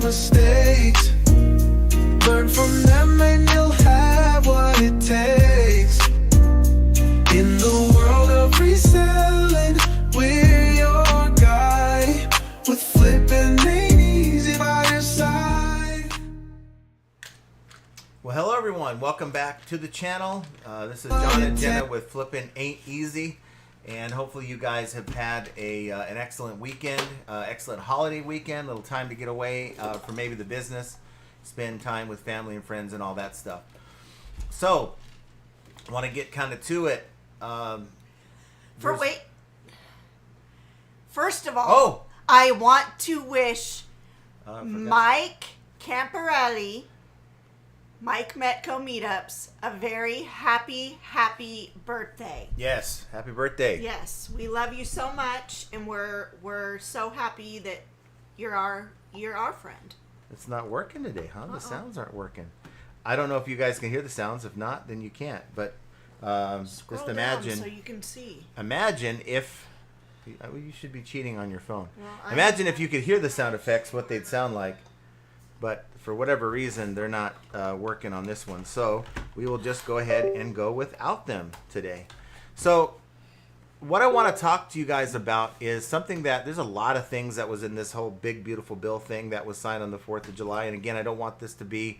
mistakes. Learn from them and you'll have what it takes. In the world of reselling, we're your guy. With flipping ain't easy by your side. Well, hello everyone. Welcome back to the channel. This is John and Jenna with Flippin' Ain't Easy. And hopefully you guys have had an excellent weekend, excellent holiday weekend, a little time to get away from maybe the business, spend time with family and friends and all that stuff. So, I want to get kind of to it. First of all, I want to wish Mike Camparelli, Mike Metco Meetups, a very happy birthday. Yes, happy birthday. Yes, we love you so much, and we're so happy that you're our friend. It's not working today, huh? The sounds aren't working. I don't know if you guys can hear the sounds. If not, then you can't. But just imagine. Down so you can see. Imagine if you should be cheating on your phone. Well, imagine if you could hear the sound effects, what they'd sound like. But for whatever reason, they're not working on this one. So we will just go ahead and go without them today. So what I want to talk to you guys about is something that there's a lot of things that was in this whole big, beautiful bill thing that was signed on the 4th of July. And again, I don't want this to be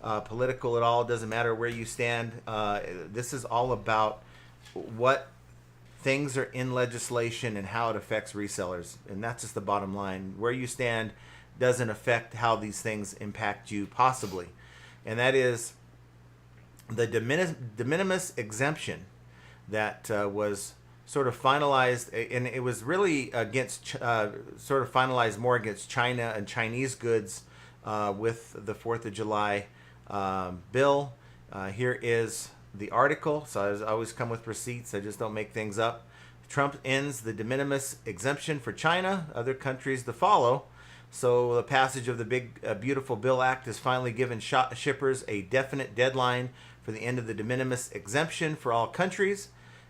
political at all. It doesn't matter where you stand. This is all about what things are in legislation and how it affects resellers. And that's just the bottom line. Where you stand doesn't affect how these things impact you possibly. And that is the de minimis exemption that was sort of finalized, and it was really against, sort of finalized more against China and Chinese goods with the 4th of July bill. Here is the article. So I always come with receipts. I just don't make things up. Trump ends the de minimis exemption for China, other countries to follow. So the passage of the big, beautiful Bill Act has finally given shippers a definite deadline for the end of the de minimis exemption for all countries.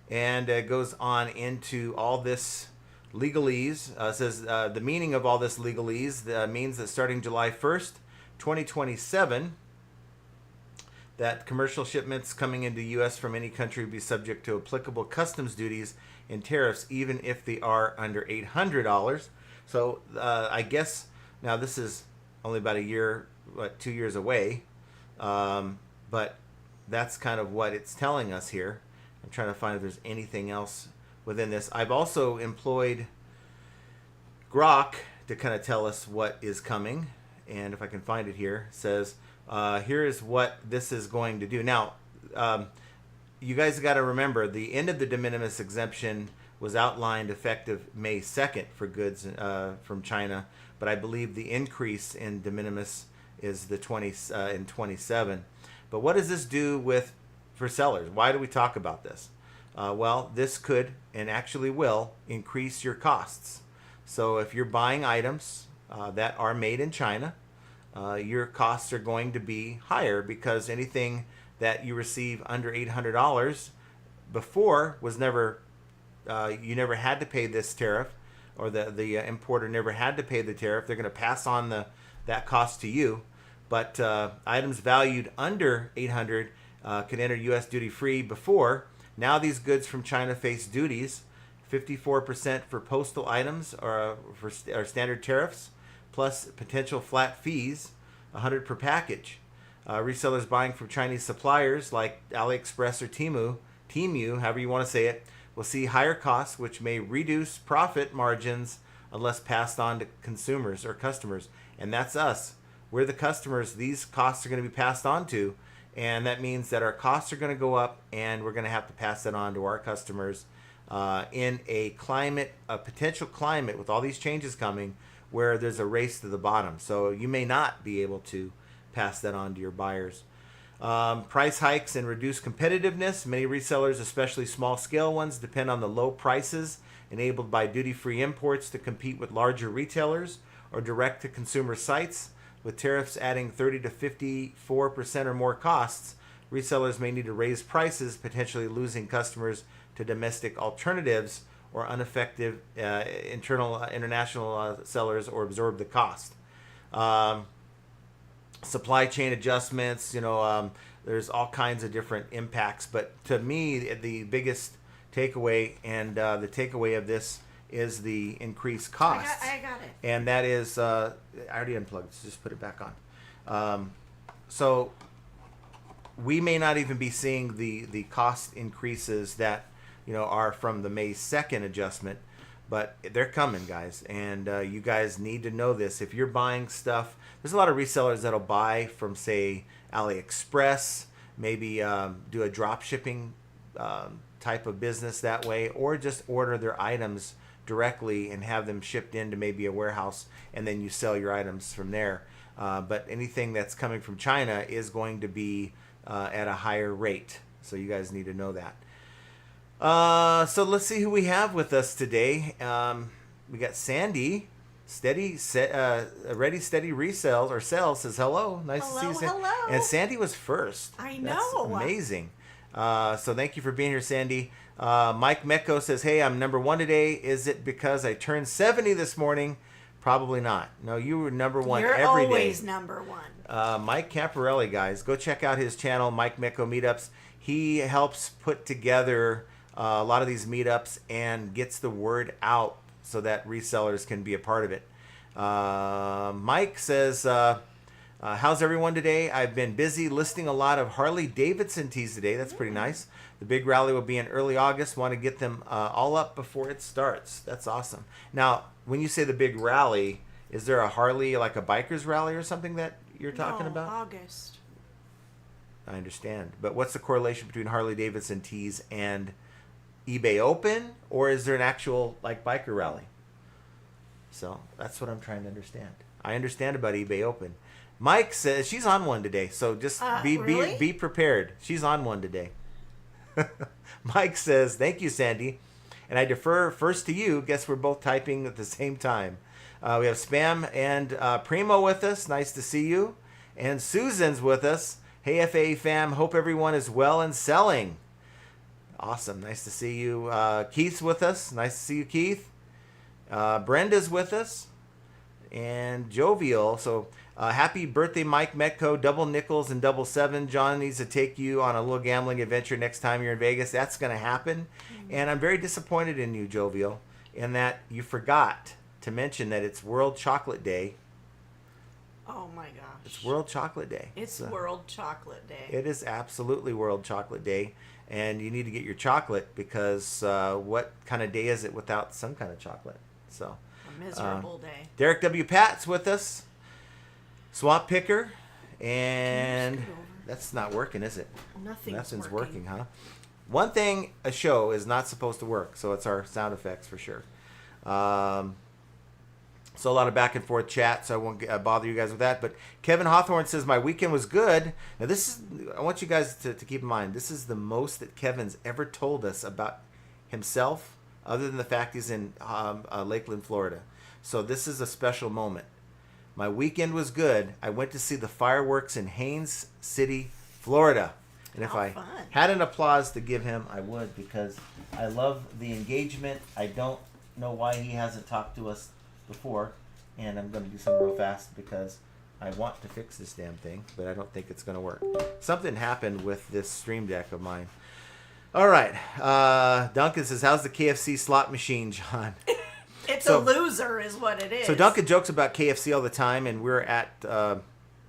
And it goes on into all this legalese. Says the meaning of all this legalese means that starting July 1st, 2027, that commercial shipments coming into U.S. from any country will be subject to applicable customs duties and tariffs, even if they are under $800. So I guess now this is only about a year, 2 years away, but that's kind of what it's telling us here. I'm trying to find if there's anything else within this. I've also employed Grok to kind of tell us what is coming, and if I can find it here, it says here is what this is going to do. Now, you guys got to remember the end of the de minimis exemption was outlined effective May 2nd for goods from China, but I believe the increase in de minimis is the 27. But what does this do for sellers? Why do we talk about this? Well, this could and actually will increase your costs. So if you're buying items that are made in China, your costs are going to be higher because anything that you receive under $800 before was never you never had to pay this tariff, or the importer never had to pay the tariff. They're going to pass on that cost to you. But items valued under $800 can enter U.S. duty-free before. Now these goods from China face duties, 54% for postal items or standard tariffs, plus potential flat fees, $100 per package. Resellers buying from Chinese suppliers like AliExpress or Temu, however you want to say it, will see higher costs, which may reduce profit margins unless passed on to consumers or customers. And that's us. We're the customers. These costs are going to be passed on to. And that means that our costs are going to go up, and we're going to have to pass that on to our customers in a potential climate with all these changes coming where there's a race to the bottom. So you may not be able to pass that on to your buyers. Price hikes and reduced competitiveness. Many resellers, especially small-scale ones, depend on the low prices enabled by duty-free imports to compete with larger retailers or direct-to-consumer sites. With tariffs adding 30 to 54% or more costs, resellers may need to raise prices, potentially losing customers to domestic alternatives or ineffective international sellers, or absorb the cost. supply chain adjustments, there's all kinds of different impacts. But to me, the biggest takeaway and the takeaway of this is the increased costs. I got it. And that is, I already unplugged, so just put it back on. So we may not even be seeing the cost increases that, are from the May 2nd adjustment, but they're coming, guys. And you guys need to know this. If you're buying stuff, there's a lot of resellers that'll buy from, say, AliExpress, maybe do a drop shipping type of business that way, or just order their items directly and have them shipped into maybe a warehouse, and then you sell your items from there. But anything that's coming from China is going to be at a higher rate. So you guys need to know that. So let's see who we have with us today. We got Sandy, ready, steady resales or sales, says hello. Nice to see you, Sandy. Hello. And Sandy was first. I know. That's amazing. So thank you for being here, Sandy. Mike Mecco says, hey, I'm number 1 today. Is it because I turned 70 this morning? Probably not. No, you were number 1 You're every day. always number 1. Mike Camparelli, guys, go check out his channel, Mike Mecco Meetups. He helps put together a lot of these meetups and gets the word out so that resellers can be a part of it. Mike says, how's everyone today? I've been busy listing a lot of Harley Davidson tees today. That's pretty nice. The big rally will be in early August. Want to get them all up before it starts. That's awesome. Now, when you say the big rally, is there a Harley, like a biker's rally or something that you're talking about? August. I understand. But what's the correlation between Harley Davidson tees and eBay Open? Or is there an actual, like, biker rally? So that's what I'm trying to understand. I understand about eBay Open. Mike says she's on one today, so just really? be prepared. She's on one today. Mike says, thank you, Sandy. And I defer first to you. Guess we're both typing at the same time. We have Spam and Primo with us. Nice to see you. And Susan's with us. Hey, FA fam. Hope everyone is well and selling. Awesome. Nice to see you. Keith's with us. Nice to see you, Keith. Brenda's with us. And Jovial. So happy birthday, Mike Metco. Double nickels and double seven. John needs to take you on a little gambling adventure next time you're in Vegas. That's going to happen. And I'm very disappointed in you, Jovial, in that you forgot to mention that it's World Chocolate Day. Oh my gosh. It's World Chocolate Day. It's World Chocolate Day. It is absolutely World Chocolate Day. And you need to get your chocolate because what kind of day is it without some kind of chocolate? So A miserable day. Derek W. Pat's with us. Swamp Picker. And that's not working, is it? Nothing's working, huh? One thing, a show is not supposed to work, so it's our sound effects for sure. So a lot of back and forth chat, so I won't bother you guys with that. But Kevin Hawthorne says, my weekend was good. Now I want you guys to keep in mind, this is the most that Kevin's ever told us about himself, other than the fact he's in Lakeland, Florida. So this is a special moment. My weekend was good. I went to see the fireworks in Haines City, Florida. And if I had an applause to give him, I would, because I love the engagement. I don't know why he hasn't talked to us before, and I'm going to do something real fast because I want to fix this damn thing, but I don't think it's going to work. Something happened with this Stream Deck of mine. All right. Duncan says, how's the KFC slot machine, John? It's a loser is what it is. So Duncan jokes about KFC all the time, and we're at the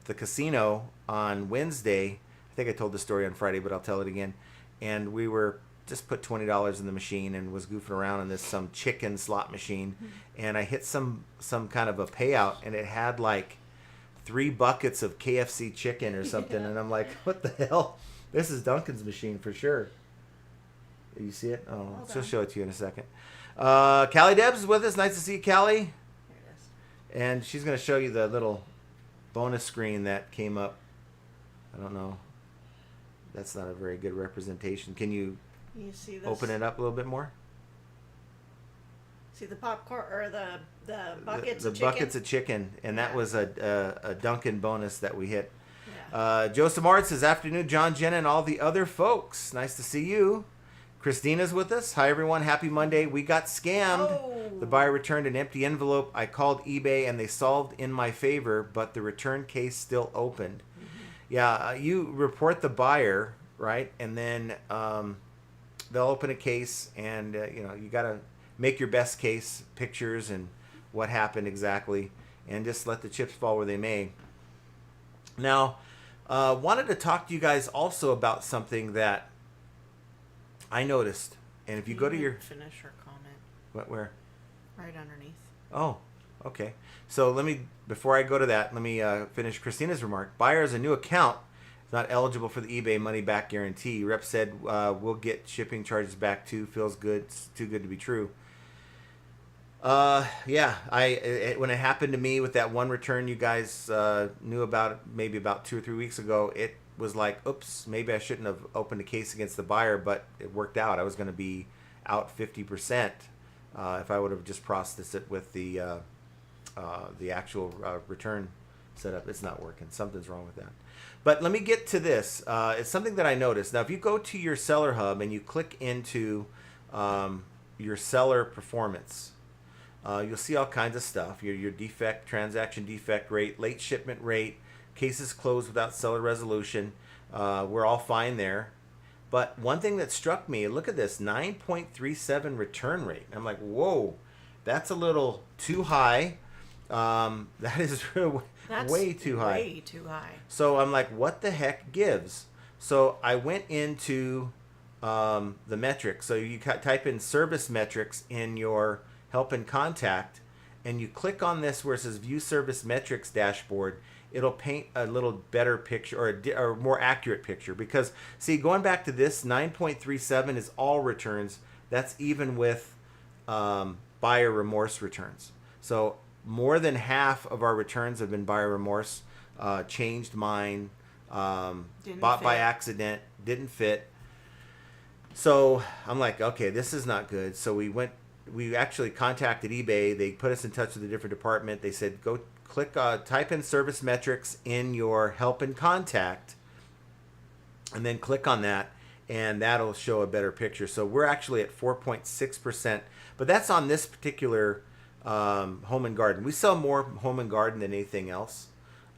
casino on Wednesday. I think I told the story on Friday, but I'll tell it again. And we were just put $20 in the machine and was goofing around in this some chicken slot machine, and I hit some kind of a payout, and it had like 3 buckets of KFC chicken or something, and I'm like, what the hell? This is Duncan's machine for sure. You see it? Oh, she'll show it to you in a second. Callie Debs is with us. Nice to see you, Callie. Here it is. And she's going to show you the little bonus screen that came up. I don't know. That's not a very good representation. Can you see this? Open it up a little bit more? See the popcorn or the buckets the of chicken? buckets of chicken, and that was a Dunkin' bonus that we hit. Yeah. Joe Samard says, afternoon, John, Jenna, and all the other folks. Nice to see you. Christina's with us. Hi, everyone. Happy Monday. We got scammed. Oh. The buyer returned an empty envelope. I called eBay and they solved in my favor, but the return case still opened. Yeah, you report the buyer, right? And then they'll open a case, and you got to make your best case, pictures and what happened exactly, and just let the chips fall where they may. Now, wanted to talk to you guys also about something that I noticed. And if you go to your... Finish her comment. What, where? Right underneath. Oh, okay. So before I go to that, let me finish Christina's remark. Buyer has a new account. Is not eligible for the eBay money back guarantee. Rep said we'll get shipping charges back too. Feels good. It's too good to be true. Yeah, when it happened to me with that one return you guys knew about maybe about 2 or 3 weeks ago, it was like, oops, maybe I shouldn't have opened a case against the buyer, but it worked out. I was going to be out 50% if I would have just processed it with the actual return setup. It's not working. Something's wrong with that. But let me get to this. It's something that I noticed. Now, if you go to your Seller Hub and you click into your seller performance, you'll see all kinds of stuff. Your defect, transaction defect rate, late shipment rate, cases closed without seller resolution. We're all fine there. But one thing that struck me, look at this, 9.37 return rate. I'm like, whoa, that's a little too high. That is way too high. Way too high. So I'm like, what the heck gives? So I went into the metrics. So you type in service metrics in your help and contact, and you click on this where it says view service metrics dashboard. It'll paint a little better picture, or a more accurate picture, because see, going back to this, 9.37 is all returns. That's even with buyer remorse returns. So more than half of our returns have been buyer remorse, changed mine, bought by accident, didn't fit. So I'm like, okay, this is not good. So we actually contacted eBay. They put us in touch with a different department. They said, go click, type in service metrics in your help and contact, and then click on that, and that'll show a better picture. So we're actually at 4.6%, but that's on this particular home and garden. We sell more home and garden than anything else.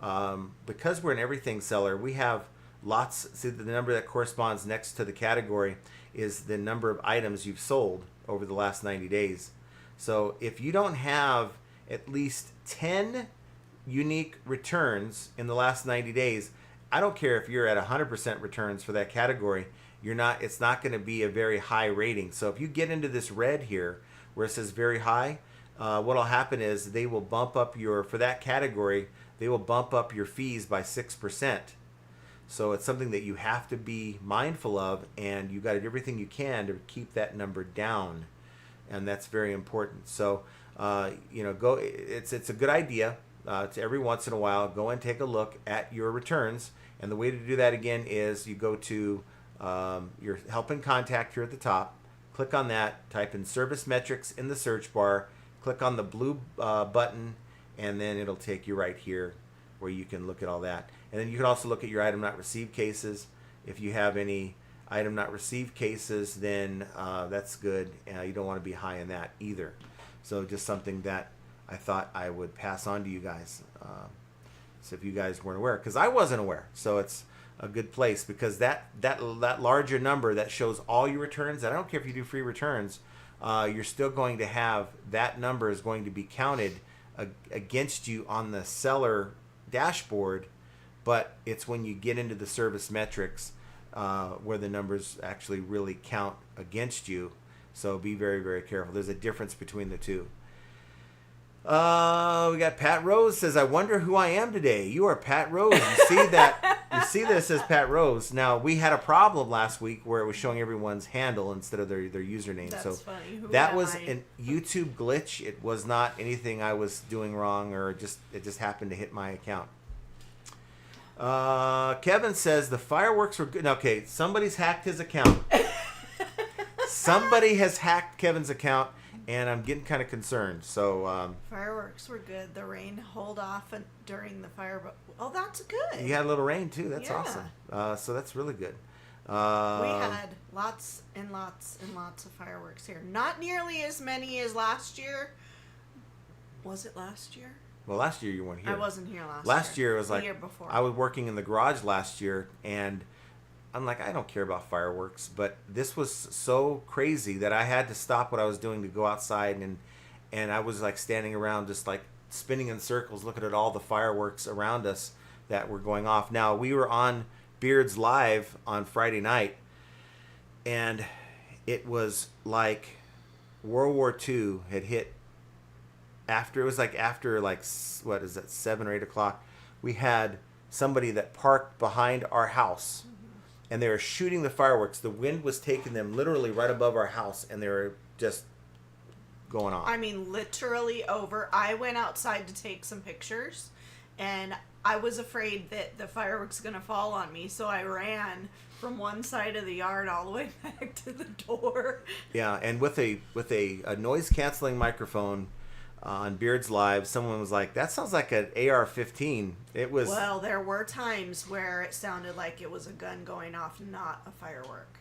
Because we're an everything seller, we have lots. See, the number that corresponds next to the category is the number of items you've sold over the last 90 days. So if you don't have at least 10 unique returns in the last 90 days, I don't care if you're at 100% returns for that category, it's not going to be a very high rating. So if you get into this red here where it says very high, what'll happen is they will bump up for that category, they will bump up your fees by 6%. So it's something that you have to be mindful of, and you got to do everything you can to keep that number down, and that's very important. So it's a good idea to every once in a while go and take a look at your returns, and the way to do that again is you go to your help and contact here at the top, click on that, type in service metrics in the search bar, click on the blue button, and then it'll take you right here where you can look at all that. And then you can also look at your item not received cases. If you have any item not received cases, then that's good. You don't want to be high in that either. So just something that I thought I would pass on to you guys. So if you guys weren't aware, because I wasn't aware. So it's a good place, because that larger number that shows all your returns, and I don't care if you do free returns, you're still going to have, that number is going to be counted against you on the seller dashboard, but it's when you get into the service metrics where the numbers actually really count against you. So be very, very careful. There's a difference between the two. We got Pat Rose says, I wonder who I am today. You are Pat Rose. You see that? You see that it says Pat Rose. Now, we had a problem last week where it was showing everyone's handle instead of their username. That's so funny. that was a YouTube glitch. It was not anything I was doing wrong, or it just happened to hit my account. Kevin says the fireworks were good. Okay, somebody's hacked his account. Somebody has hacked Kevin's account, and I'm getting kind of concerned. So fireworks were good. The rain held off during the fire. Oh, that's good. You had a little rain too. That's Yeah. awesome. So that's really good. We had lots and lots and lots of fireworks here. Not nearly as many as last year. Was it last year? Well, last year you weren't here. I wasn't here last year. Last year it was the like year before. I was working in the garage last year, and I'm like, I don't care about fireworks, but this was so crazy that I had to stop what I was doing to go outside, and I was like standing around just like spinning in circles looking at all the fireworks around us that were going off. Now, we were on Beards Live on Friday night, and it was like World War II had hit. After what is that, 7 or 8 o'clock, we had somebody that parked behind our house, and they were shooting the fireworks. The wind was taking them literally right above our house, and they were just going off. I mean, literally over. I went outside to take some pictures, and I was afraid that the fireworks going to fall on me, so I ran from one side of the yard all the way back to the door. Yeah, and with a noise canceling microphone on Beards Live, someone was like, "That sounds like an AR-15." It was. Well, there were times where it sounded like it was a gun going off, not a firework.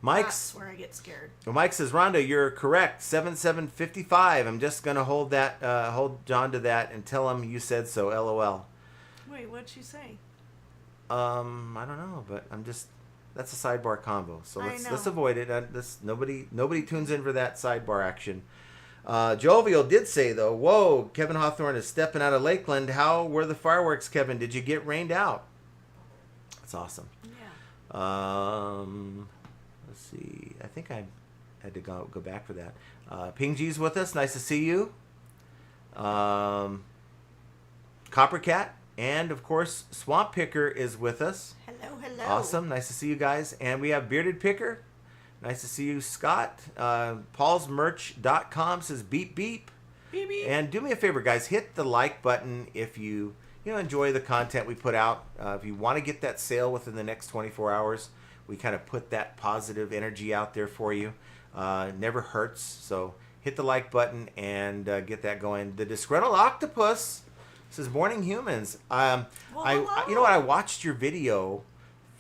That's where I get scared. Well, Mike says, "Rhonda, you're correct. 7755. I'm just gonna hold John to that and tell him you said so. LOL." Wait, what'd she say? I don't know, but I'm just. That's a sidebar combo, so let's avoid it. Nobody tunes in for that sidebar action. Jovial did say, though, whoa, Kevin Hawthorne is stepping out of Lakeland. How were the fireworks, Kevin? Did you get rained out? That's awesome. Yeah. Let's see. I think I had to go back for that. Ping G's with us. Nice to see you. Coppercat. And, of course, Swamp Picker is with us. Hello, hello. Awesome. Nice to see you guys. And we have Bearded Picker. Nice to see you, Scott. PaulsMerch.com says beep, beep. Beep, beep. And do me a favor, guys. Hit the like button if you enjoy the content we put out. If you want to get that sale within the next 24 hours, we kind of put that positive energy out there for you. Never hurts. So hit the like button and get that going. The Disgruntled Octopus says, "Morning, humans." Well, you know what? I watched your video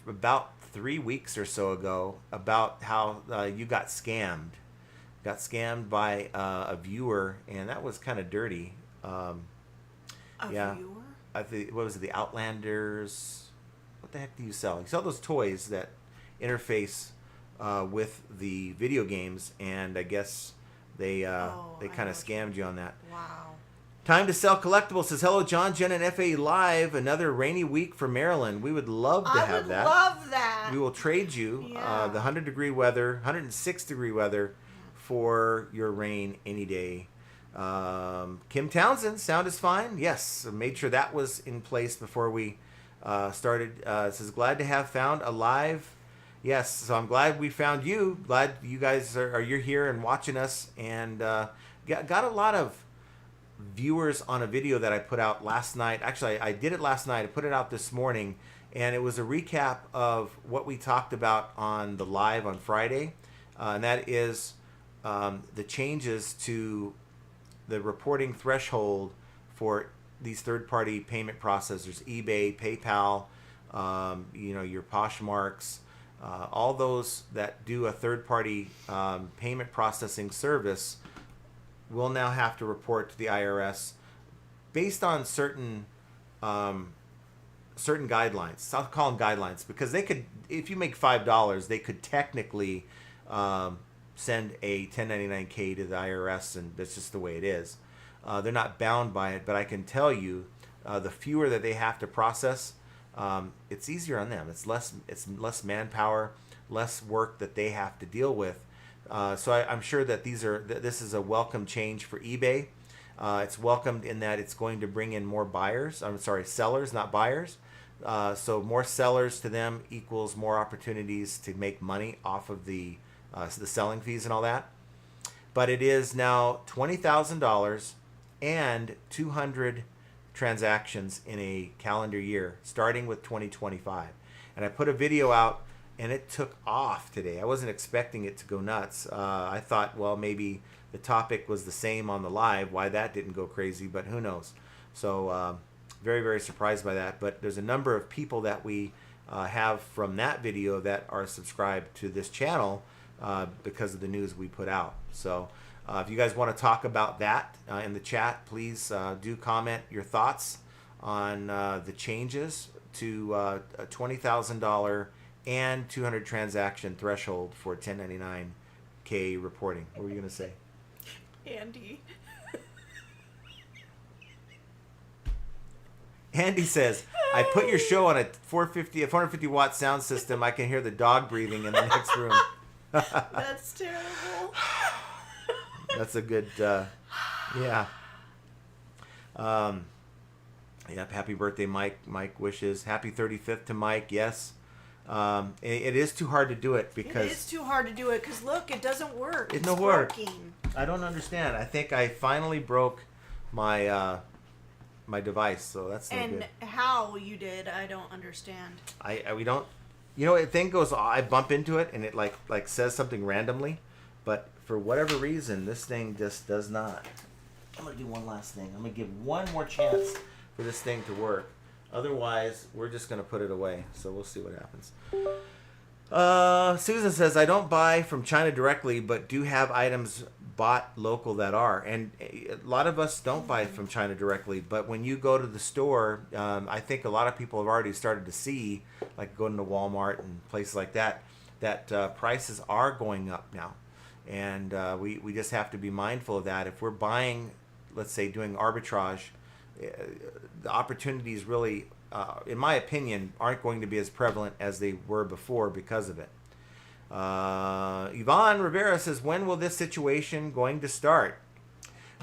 about 3 weeks or so ago about how you got scammed. Got scammed by a viewer, and that was kind of dirty. A yeah. viewer? What was it? The Outlanders. What the heck do you sell? You sell those toys that interface with the video games, and I guess they kind of scammed you on that. Wow. Time to Sell Collectibles says, "Hello, John, Jen, and FA Live. Another rainy week for Maryland. We would love to have that. I would love that. We will trade you the 100-degree weather, 106-degree weather for your rain any day." Kim Townsend, sound is fine. Yes, made sure that was in place before we started. Says, "Glad to have found a live." Yes, so I'm glad we found you. Glad you guys you're here and watching us, and got a lot of viewers on a video that I put out last night. Actually, I did it last night. I put it out this morning, and it was a recap of what we talked about on the live on Friday, and that is the changes to the reporting threshold for these third-party payment processors, eBay, PayPal, your Poshmarks, all those that do a third-party payment processing service will now have to report to the IRS based on certain guidelines. I'll call them guidelines because they could, if you make $5, they could technically send a 1099-K to the IRS, and that's just the way it is. They're not bound by it, but I can tell you, the fewer that they have to process, it's easier on them. It's less manpower, less work that they have to deal with. So I'm sure that this is a welcome change for eBay. It's welcomed in that it's going to bring in more sellers, not buyers. So more sellers to them equals more opportunities to make money off of the selling fees and all that. But it is now $20,000 and 200 transactions in a calendar year, starting with 2025. And I put a video out, and it took off today. I wasn't expecting it to go nuts. I thought, well, maybe the topic was the same on the live, why that didn't go crazy, but who knows. So very, very surprised by that. But there's a number of people that we have from that video that are subscribed to this channel because of the news we put out. So if you guys want to talk about that in the chat, please do comment your thoughts on the changes to a $20,000 and 200 transaction threshold for 1099K reporting. What were you going to say? Andy. Andy says, I put your show on a 450 watt sound system. I can hear the dog breathing in the next room. That's terrible. That's a good, yeah. Yep, happy birthday, Mike. Mike wishes. Happy 35th to Mike, yes. It is too hard to do it because... It is too hard to do it because, look, it doesn't work. It's no work. Working. I don't understand. I think I finally broke my my device, so that's no good. And how you did, I don't understand. We don't... You know, a thing goes... I bump into it, and it like says something randomly, but for whatever reason, this thing just does not. I'm going to do one last thing. I'm going to give one more chance for this thing to work. Otherwise, we're just going to put it away. So we'll see what happens. Susan says, I don't buy from China directly, but do have items bought local that are. And a lot of us don't buy from China directly. But when you go to the store, I think a lot of people have already started to see, like going to Walmart and places like that, that prices are going up now. And we just have to be mindful of that. If we're buying, let's say, doing arbitrage, the opportunities really, in my opinion, aren't going to be as prevalent as they were before because of it. Yvonne Rivera says, when will this situation going to start?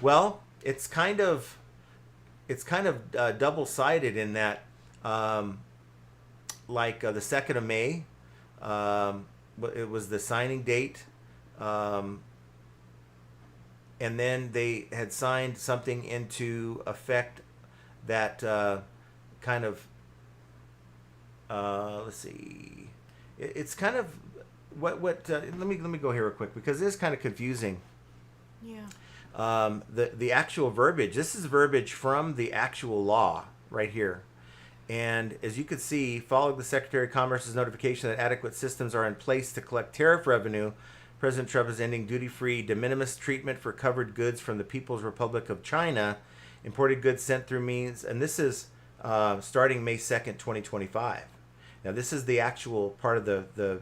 Well, it's kind of double-sided in that, like the 2nd of May, it was the signing date. And then they had signed something into effect that kind of, let's see, it's kind of what let me go here real quick because it is kind of confusing. Yeah. The actual verbiage. This is verbiage from the actual law right here. And as you can see, following the Secretary of Commerce's notification that adequate systems are in place to collect tariff revenue, President Trump is ending duty-free de minimis treatment for covered goods from the People's Republic of China, imported goods sent through means, and this is starting May 2nd, 2025. Now, this is the actual part of the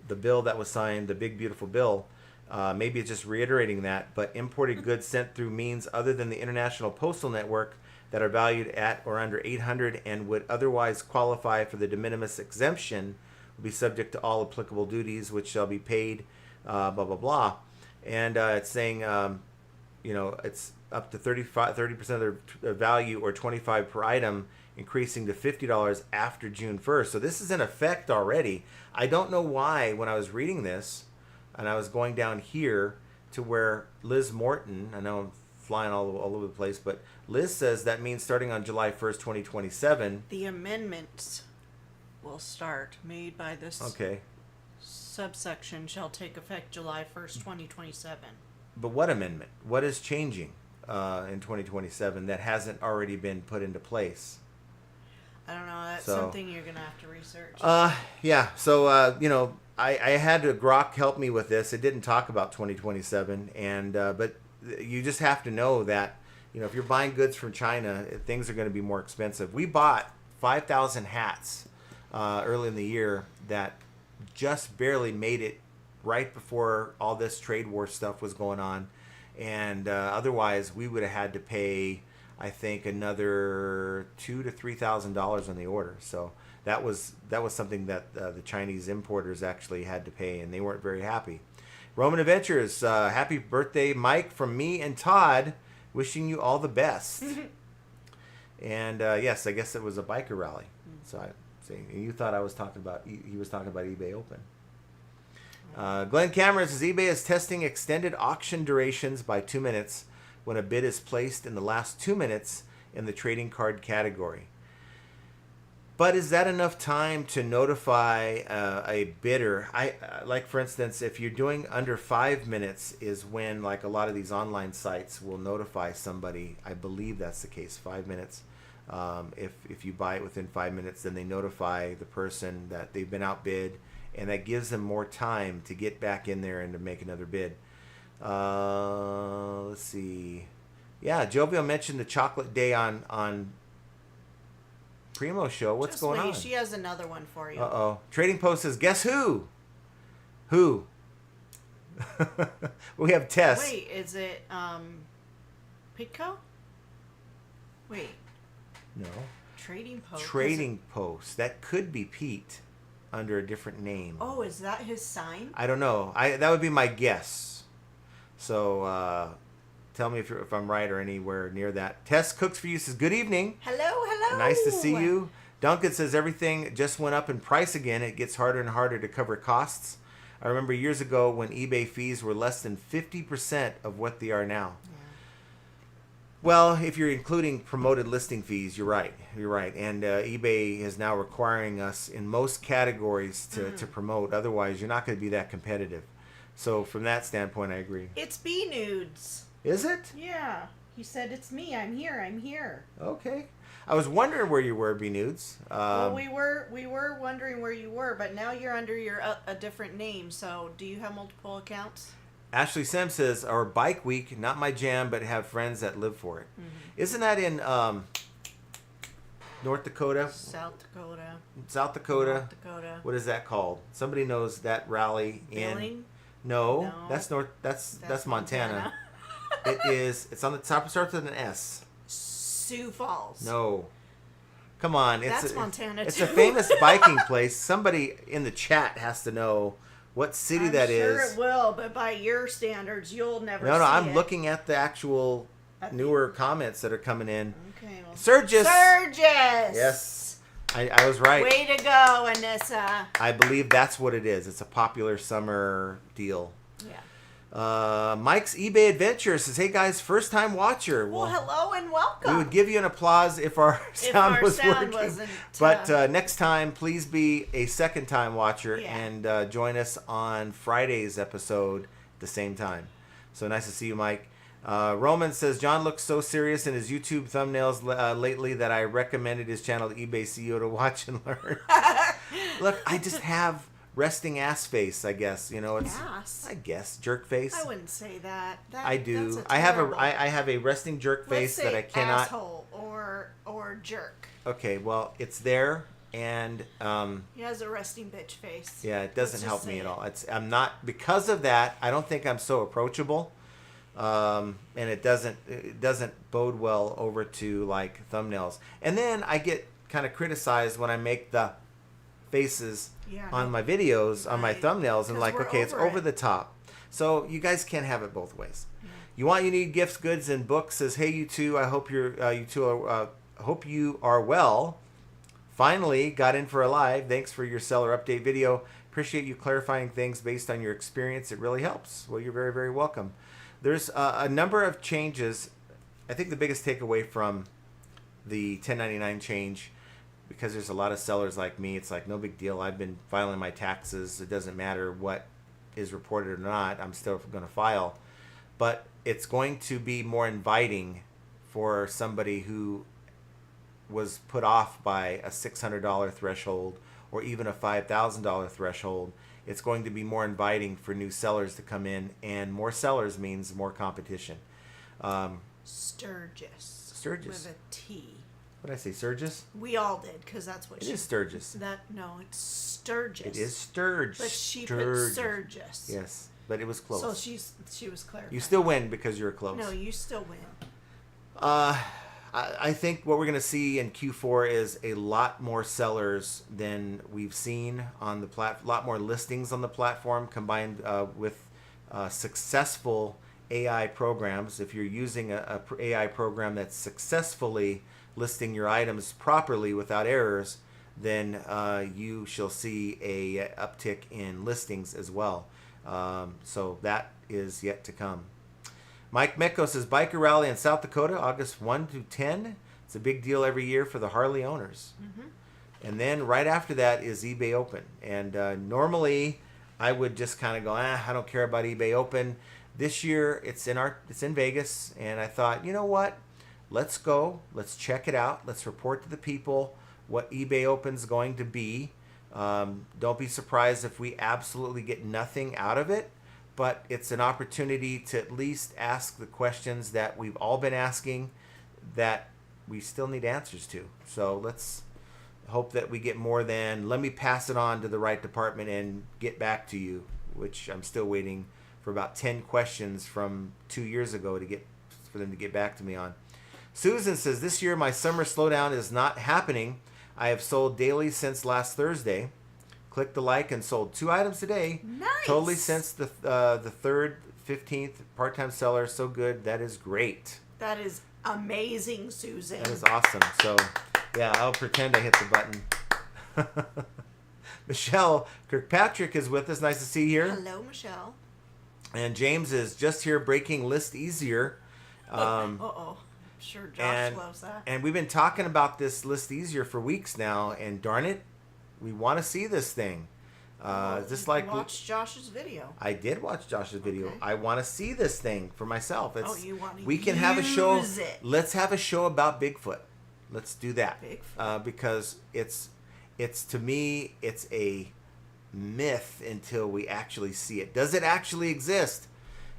bill that was signed, the big, beautiful bill. Maybe it's just reiterating that, but imported goods sent through means other than the International Postal Network that are valued at or under 800 and would otherwise qualify for the de minimis exemption be subject to all applicable duties, which shall be paid, blah, blah, blah. And it's saying, it's up to 30% of their value or $25 per item, increasing to $50 after June 1st. So this is in effect already. I don't know why when I was reading this and I was going down here to where Liz Morton, I know I'm flying all over the place, but Liz says that means starting on July 1st, 2027. The amendments will start made by this subsection shall take effect July 1st, 2027. But what amendment? What is changing in 2027 that hasn't already been put into place? I don't know. That's something you're going to have to research. Yeah. So, I had Grok help me with this. It didn't talk about 2027. And but you just have to know that, if you're buying goods from China, things are going to be more expensive. We bought 5,000 hats early in the year that just barely made it right before all this trade war stuff was going on, and otherwise we would have had to pay, I think, another $2,000 to $3,000 on the order. So that was something that the Chinese importers actually had to pay, and they weren't very happy. Roman Adventures, happy birthday, Mike, from me and Todd, wishing you all the best. And yes, I guess it was a biker rally. So you thought I was talking about, he was talking about eBay Open. Glenn Cameron says eBay is testing extended auction durations by 2 minutes when a bid is placed in the last 2 minutes in the trading card category. But is that enough time to notify a bidder? Like, for instance, if you're doing under 5 minutes is when, like, a lot of these online sites will notify somebody. I believe that's the case, 5 minutes. If you buy it within 5 minutes, then they notify the person that they've been outbid, and that gives them more time to get back in there and to make another bid. Let's see. Yeah, Jovial mentioned the chocolate day on Primo show. What's Just going wait, on? She has another one for you. Uh-oh. Trading Post says, guess who? Who? We have Tess. Wait, is it Pitco? Wait, No. Trading Post. Trading Post. That could be Pete under a different name. Oh, is that his sign? I don't know. That would be my guess. So tell me if I'm right or anywhere near that. Tess Cooks for You says, good evening. Hello. Nice to see you. Duncan says, everything just went up in price again. It gets harder and harder to cover costs. I remember years ago when eBay fees were less than 50% of what they are now. Yeah. Well, if you're including promoted listing fees, you're right. You're right. And eBay is now requiring us in most categories to promote. Otherwise, you're not going to be that competitive. So from that standpoint, I agree. It's B Nudes. Is it? Yeah. He said, it's me. I'm here. I'm here. Okay. I was wondering where you were, B Nudes. Well, we were wondering where you were, but now you're under a different name. So, do you have multiple accounts? Ashley Sim says, our bike week, not my jam, but have friends that live for it. Mm-hmm. Isn't that in North Dakota? South Dakota. South Dakota. North Dakota. What is that called? Somebody knows that rally Billing? No, that's Montana. It's on the top. It starts with an S. Sioux Falls. No. Come on. That's Montana, It's too. a famous biking place. Somebody in the chat has to know what city that is. I'm sure it will, but by your standards, you'll never see No, I'm it. looking at the actual newer comments that are coming in. Okay. Well, Surges! Yes. I was right. Way to go, Anissa. I believe that's what it is. It's a popular summer deal. Yeah. Mike's eBay Adventure says, hey guys, first time watcher. Well, hello and welcome. We would give you an applause if our sound was working. Wasn't, but next time, please be a second time watcher Yeah. and join us on Friday's episode at the same time. So nice to see you, Mike. Roman says, John looks so serious in his YouTube thumbnails lately that I recommended his channel to eBay CEO to watch and learn. Look, I just have resting ass face, I guess. You know, it's ass. I guess jerk face. I wouldn't say that. I do. That's I have a resting jerk face Let's say that I cannot. asshole or jerk. Okay, well, it's there, and He has a resting bitch face. yeah, it doesn't Let's help just me say at it. all. I'm not, because of that. I don't think I'm so approachable, and it doesn't bode well over to like thumbnails. And then I get kind of criticized when I make the faces on my videos, on my thumbnails, and like, okay, it's over the top. So you guys can't have it both ways. You need gifts, goods, and books. Says, hey, you two. I hope hope you are well. Finally got in for a live. Thanks for your seller update video. Appreciate you clarifying things based on your experience. It really helps. Well, you're very, very welcome. There's a number of changes. I think the biggest takeaway from the 1099 change, because there's a lot of sellers like me, it's like no big deal. I've been filing my taxes. It doesn't matter what is reported or not. I'm still going to file. But it's going to be more inviting for somebody who was put off by a $600 threshold or even a $5,000 threshold. It's going to be more inviting for new sellers to come in, and more sellers means more competition. Sturgis. Sturgis. With a T. What did I say, Sturgis? We all did, because that's what It is Sturgis. No, it's Sturgis. It is Sturgis. But she put Sturgis. Yes, but it was close. So she was clarifying. You still win because you're close. No, you still win. I think what we're going to see in Q4 is a lot more sellers than we've seen on the platform. A lot more listings on the platform, combined with successful AI programs. If you're using a AI program that's successfully listing your items properly without errors, then you shall see a uptick in listings as well. So that is yet to come. Mike Mecco says, Biker Rally in South Dakota, August 1 to 10. It's a big deal every year for the Harley owners. Mm-hmm. And then right after that is eBay Open. And normally I would just kind of go, I don't care about eBay Open. This year it's in Vegas, and I thought, you know what? let's go. Let's check it out. Let's report to the people what eBay Open's going to be. Don't be surprised if we absolutely get nothing out of it, but it's an opportunity to at least ask the questions that we've all been asking that we still need answers to. So let's hope that we get more than, let me pass it on to the right department and get back to you, which I'm still waiting for about 10 questions from 2 years ago for them to get back to me on. Susan says, this year my summer slowdown is not happening. I have sold daily since last Thursday. Click the like and sold 2 items today. Nice. Totally since the 3rd, 15th, part-time seller. So good. That is great. That is amazing, Susan. That is awesome. So, yeah, I'll pretend I hit the button. Michelle Kirkpatrick is with us. Nice to see you here. Hello, Michelle. And James is just here breaking list easier. Uh-oh. Sure, Josh loves that. And we've been talking about this list easier for weeks now, and darn it, we want to see this thing. Just like watch Josh's video. I did watch Josh's video. Okay. I want to see this thing for myself. You want to we can have a show. it. Let's have a show about Bigfoot. Let's do that. Bigfoot. Because it's to me, it's a myth until we actually see it. Does it actually exist?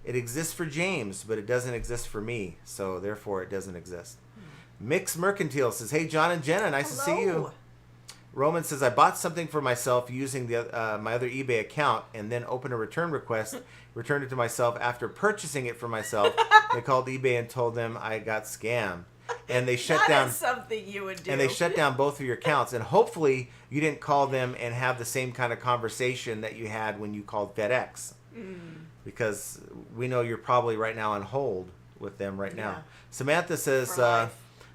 It exists for James, but it doesn't exist for me. So therefore, it doesn't exist. Mix Mercantile says, "Hey, John and Jenna, nice to see you." Roman says, I bought something for myself using my other eBay account and then opened a return request, returned it to myself after purchasing it for myself. They called eBay and told them I got scammed. And they shut down. That is something you would do. And they shut down both of your accounts. And hopefully you didn't call them and have the same kind of conversation that you had when you called FedEx. Because we know you're probably right now on hold with them right now. Samantha says,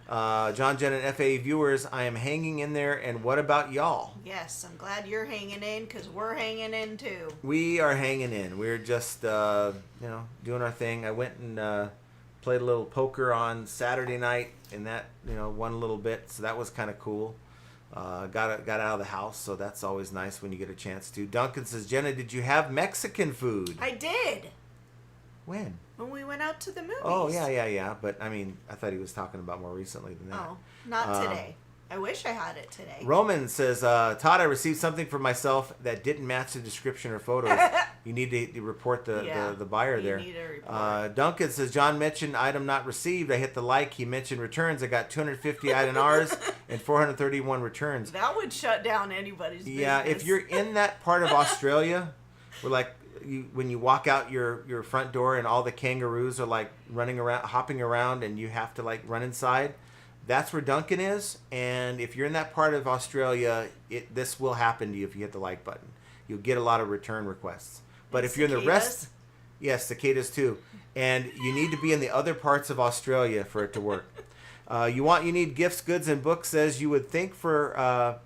John, Jen, and FA viewers, I am hanging in there, and what about y'all? Yes, I'm glad you're hanging in, because we're hanging in too. We are hanging in. We're just, doing our thing. I went and played a little poker on Saturday night, and that, won a little bit, so that was kind of cool. Got out of the house, so that's always nice when you get a chance to. Duncan says, Jenna, did you have Mexican food? I did. When? When we went out to the movies. Oh, yeah. But, I thought he was talking about more recently than that. Oh, not today. I wish I had it today. Roman says, Todd, I received something for myself that didn't match the description or photos. You need to report the buyer there. You need a report. Duncan says, John mentioned item not received. I hit the like. He mentioned returns. I got 250 INRs and 431 returns. That would shut down anybody's business. Yeah, if you're in that part of Australia, where when you walk out your front door and all the kangaroos are running around, hopping around, and you have to run inside, that's where Duncan is. And if you're in that part of Australia, this will happen to you if you hit the like button. You'll get a lot of return requests. But if you're in the rest, yes, cicadas too. And you need to be in the other parts of Australia for it to work. You need gifts, goods, and books as you would think for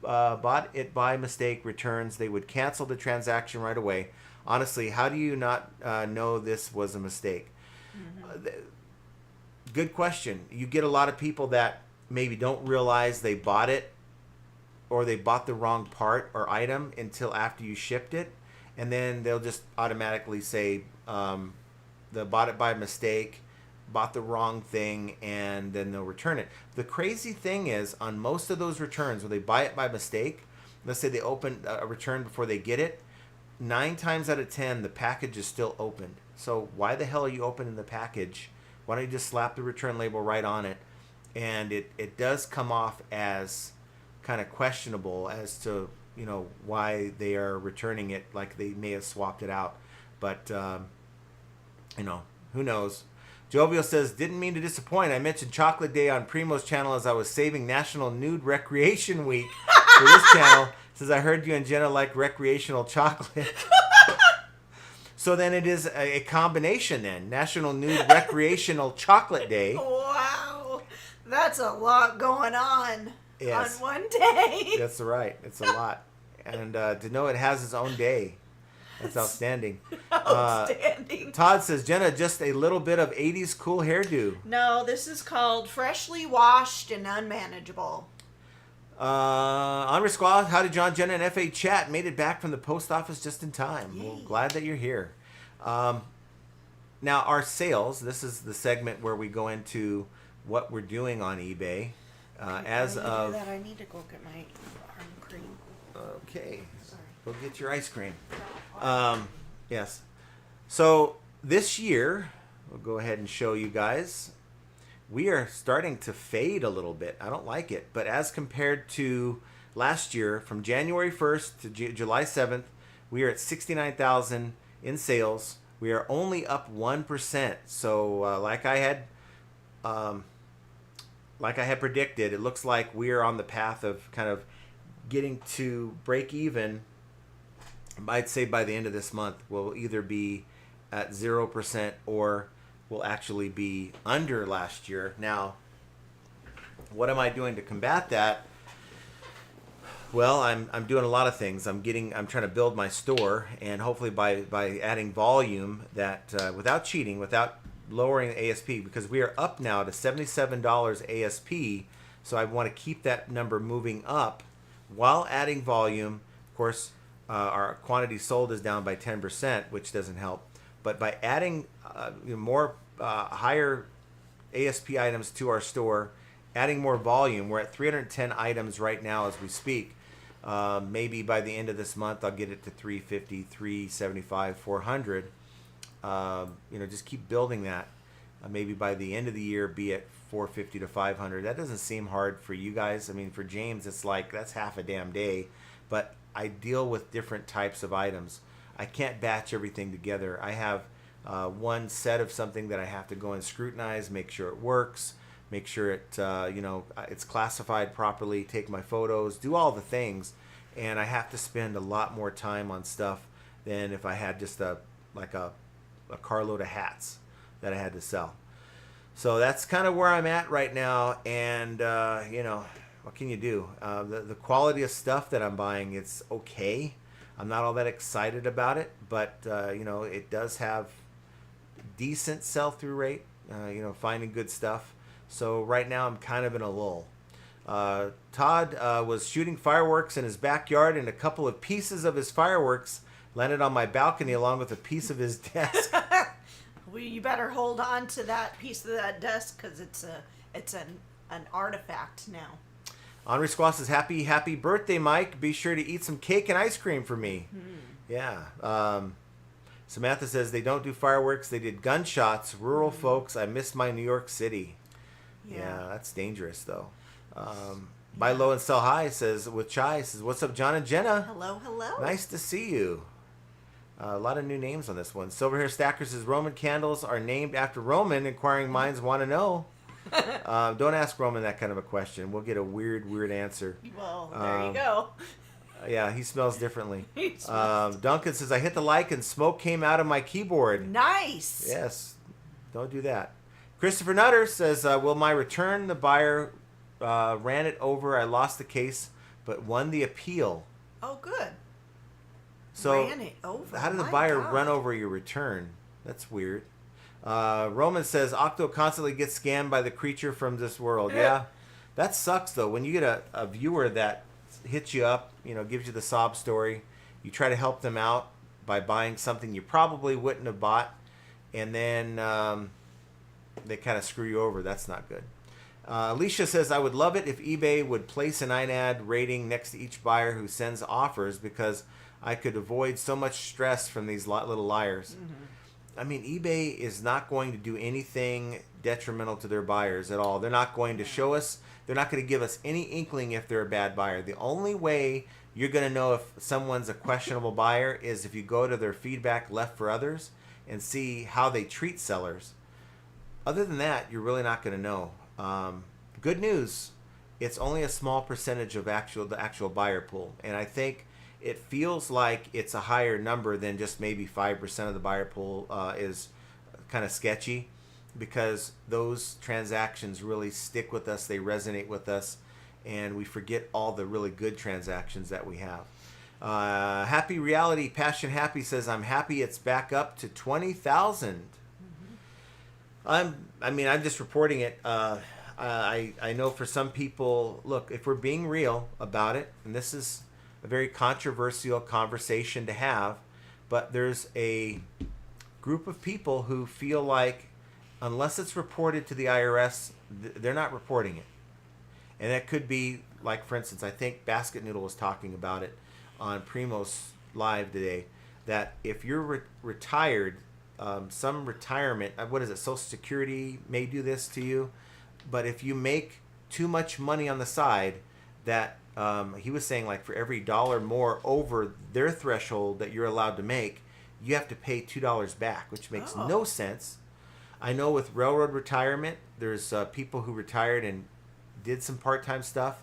bought it by mistake returns. They would cancel the transaction right away. Honestly, how do you not know this was a mistake? Good question. You get a lot of people that maybe don't realize they bought it, or they bought the wrong part or item until after you shipped it, and then they'll just automatically say they bought it by mistake, bought the wrong thing, and then they'll return it. The crazy thing is, on most of those returns, when they buy it by mistake, let's say they open a return before they get it, 9 times out of 10, the package is still opened. So why the hell are you opening the package? Why don't you just slap the return label right on it? And it does come off as kind of questionable as to, why they are returning it, like they may have swapped it out. But, who knows? Jovial says, didn't mean to disappoint. I mentioned Chocolate Day on Primo's channel as I was saving National Nude Recreation Week for this channel. Says, I heard you and Jenna like recreational chocolate. So then it is a combination then. National Nude Recreational Chocolate Day. Wow. That's a lot going on on one day. That's right. It's a lot. And to know it has its own day. That's outstanding. Outstanding. Todd says, Jenna, just a little bit of 80s cool hairdo. No, this is called freshly washed and unmanageable. Andre Squad, how did John, Jenna, and FA chat? Made it back from the post office just in time. Yay. Well, glad that you're here. Now, our sales, this is the segment where we go into what we're doing on eBay. While As you do of that, I need to go get my arm cream. okay, Sorry. go get your ice cream. Yes. So this year, we'll go ahead and show you guys. We are starting to fade a little bit. I don't like it, but as compared to last year, from January 1st to July 7th, we are at 69,000 in sales. We are only up 1%. So like I had predicted, it looks like we are on the path of kind of getting to break even. I'd say by the end of this month, we'll either be at 0% or we'll actually be under last year. Now, what am I doing to combat that? Well, I'm doing a lot of things. I'm trying to build my store, and hopefully by adding volume that without cheating, without lowering the ASP, because we are up now to $77 ASP. So I want to keep that number moving up while adding volume. Of course, our quantity sold is down by 10%, which doesn't help. But by adding more higher ASP items to our store, adding more volume, we're at 310 items right now as we speak. Maybe by the end of this month, I'll get it to 350, 375, 400. Just keep building that. Maybe by the end of the year, be at 450 to 500. That doesn't seem hard for you guys. I mean, for James, it's like that's half a damn day. But I deal with different types of items. I can't batch everything together. I have one set of something that I have to go and scrutinize, make sure it works, make sure it's classified properly, take my photos, do all the things, and I have to spend a lot more time on stuff than if I had just a carload of hats that I had to sell. So that's kind of where I'm at right now, and what can you do? The quality of stuff that I'm buying, it's okay. I'm not all that excited about it, but it does have decent sell-through rate. Finding good stuff. So right now I'm kind of in a lull. Todd was shooting fireworks in his backyard, and a couple of pieces of his fireworks landed on my balcony along with a piece of his desk. Well, you better hold on to that piece of that desk because it's an artifact now. Henri Squaw says, happy birthday, Mike. Be sure to eat some cake and ice cream for me. Yeah. Samantha says they don't do fireworks. They did gunshots. Rural folks, I miss my New York City. Yeah, that's dangerous, though. Buy low and sell high says, with Chai, says, what's up, John and Jenna? Hello, hello. Nice to see you. A lot of new names on this one. Silver Hair Stacker says, Roman candles are named after Roman. Inquiring minds want to know. Don't ask Roman that kind of a question. We'll get a weird answer. Well, there you go. Yeah, he smells differently. Duncan says, I hit the like and smoke came out of my keyboard. Nice. Yes. Don't do that. Christopher Nutter says, will my return? The buyer ran it over. I lost the case, but won the appeal. Oh, good. So ran it over. How did the buyer run over your return? That's weird. Roman says, Octo constantly gets scammed by the creature from this world. Yeah. That sucks, though. When you get a viewer that hits you up, gives you the sob story, you try to help them out by buying something you probably wouldn't have bought, and then they kind of screw you over. That's not good. Alicia says, I would love it if eBay would place an INAD rating next to each buyer who sends offers, because I could avoid so much stress from these little liars. Mm-hmm. I mean, eBay is not going to do anything detrimental to their buyers at all. They're not going to show us, they're not going to give us any inkling if they're a bad buyer. The only way you're going to know if someone's a questionable buyer is if you go to their feedback left for others and see how they treat sellers. Other than that, you're really not going to know. Good news, it's only a small percentage of the actual buyer pool. And I think it feels like it's a higher number than just maybe 5% of the buyer pool is kind of sketchy, because those transactions really stick with us, they resonate with us, and we forget all the really good transactions that we have. Happy Reality Passion Happy says, I'm happy it's back up to 20,000. I'm just reporting it. I know for some people, look, if we're being real about it, and this is a very controversial conversation to have, but there's a group of people who feel like unless it's reported to the IRS, they're not reporting it. And that could be, like, for instance, I think Basket Noodle was talking about it on Primo's Live today, that if you're retired, some retirement, what is it, Social Security may do this to you, but if you make too much money on the side, that he was saying, like, for every $1 more over their threshold that you're allowed to make, you have to pay $2 back, which makes no sense. I know with railroad retirement, there's people who retired and did some part-time stuff,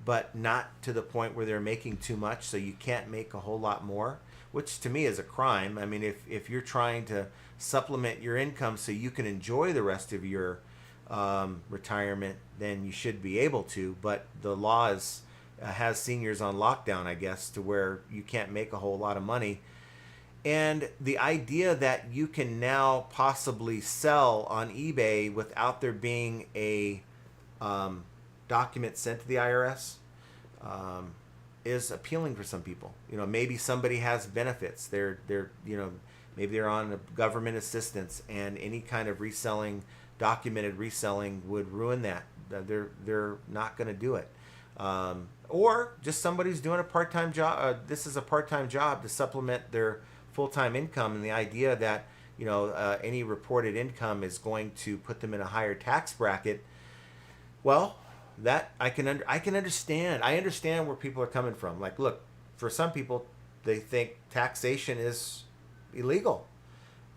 but not to the point where they're making too much, so you can't make a whole lot more, which to me is a crime. I mean, if you're trying to supplement your income so you can enjoy the rest of your retirement, then you should be able to, but the law has seniors on lockdown, I guess, to where you can't make a whole lot of money. And the idea that you can now possibly sell on eBay without there being a document sent to the IRS is appealing for some people. You know, maybe somebody has benefits. They're maybe they're on government assistance, and any kind of reselling, documented reselling, would ruin that. They're not going to do it. Or just somebody's doing a part-time job. This is a part-time job to supplement their full-time income, and the idea that any reported income is going to put them in a higher tax bracket. Well, that I can understand. I understand where people are coming from. Like, look, for some people, they think taxation is illegal.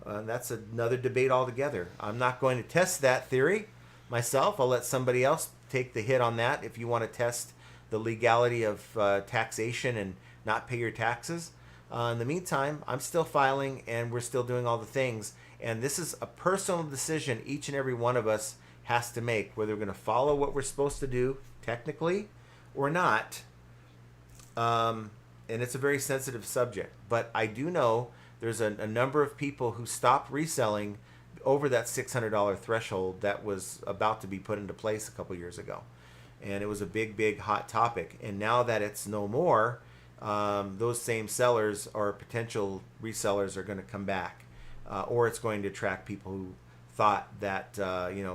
That's another debate altogether. I'm not going to test that theory myself. I'll let somebody else take the hit on that if you want to test the legality of taxation and not pay your taxes. In the meantime, I'm still filing, and we're still doing all the things. And this is a personal decision each and every one of us has to make, whether we're going to follow what we're supposed to do technically or not. And it's a very sensitive subject. But I do know there's a number of people who stopped reselling over that $600 threshold that was about to be put into place a couple years ago. And it was a big, big hot topic. And now that it's no more, those same sellers or potential resellers are going to come back. Or it's going to attract people who thought that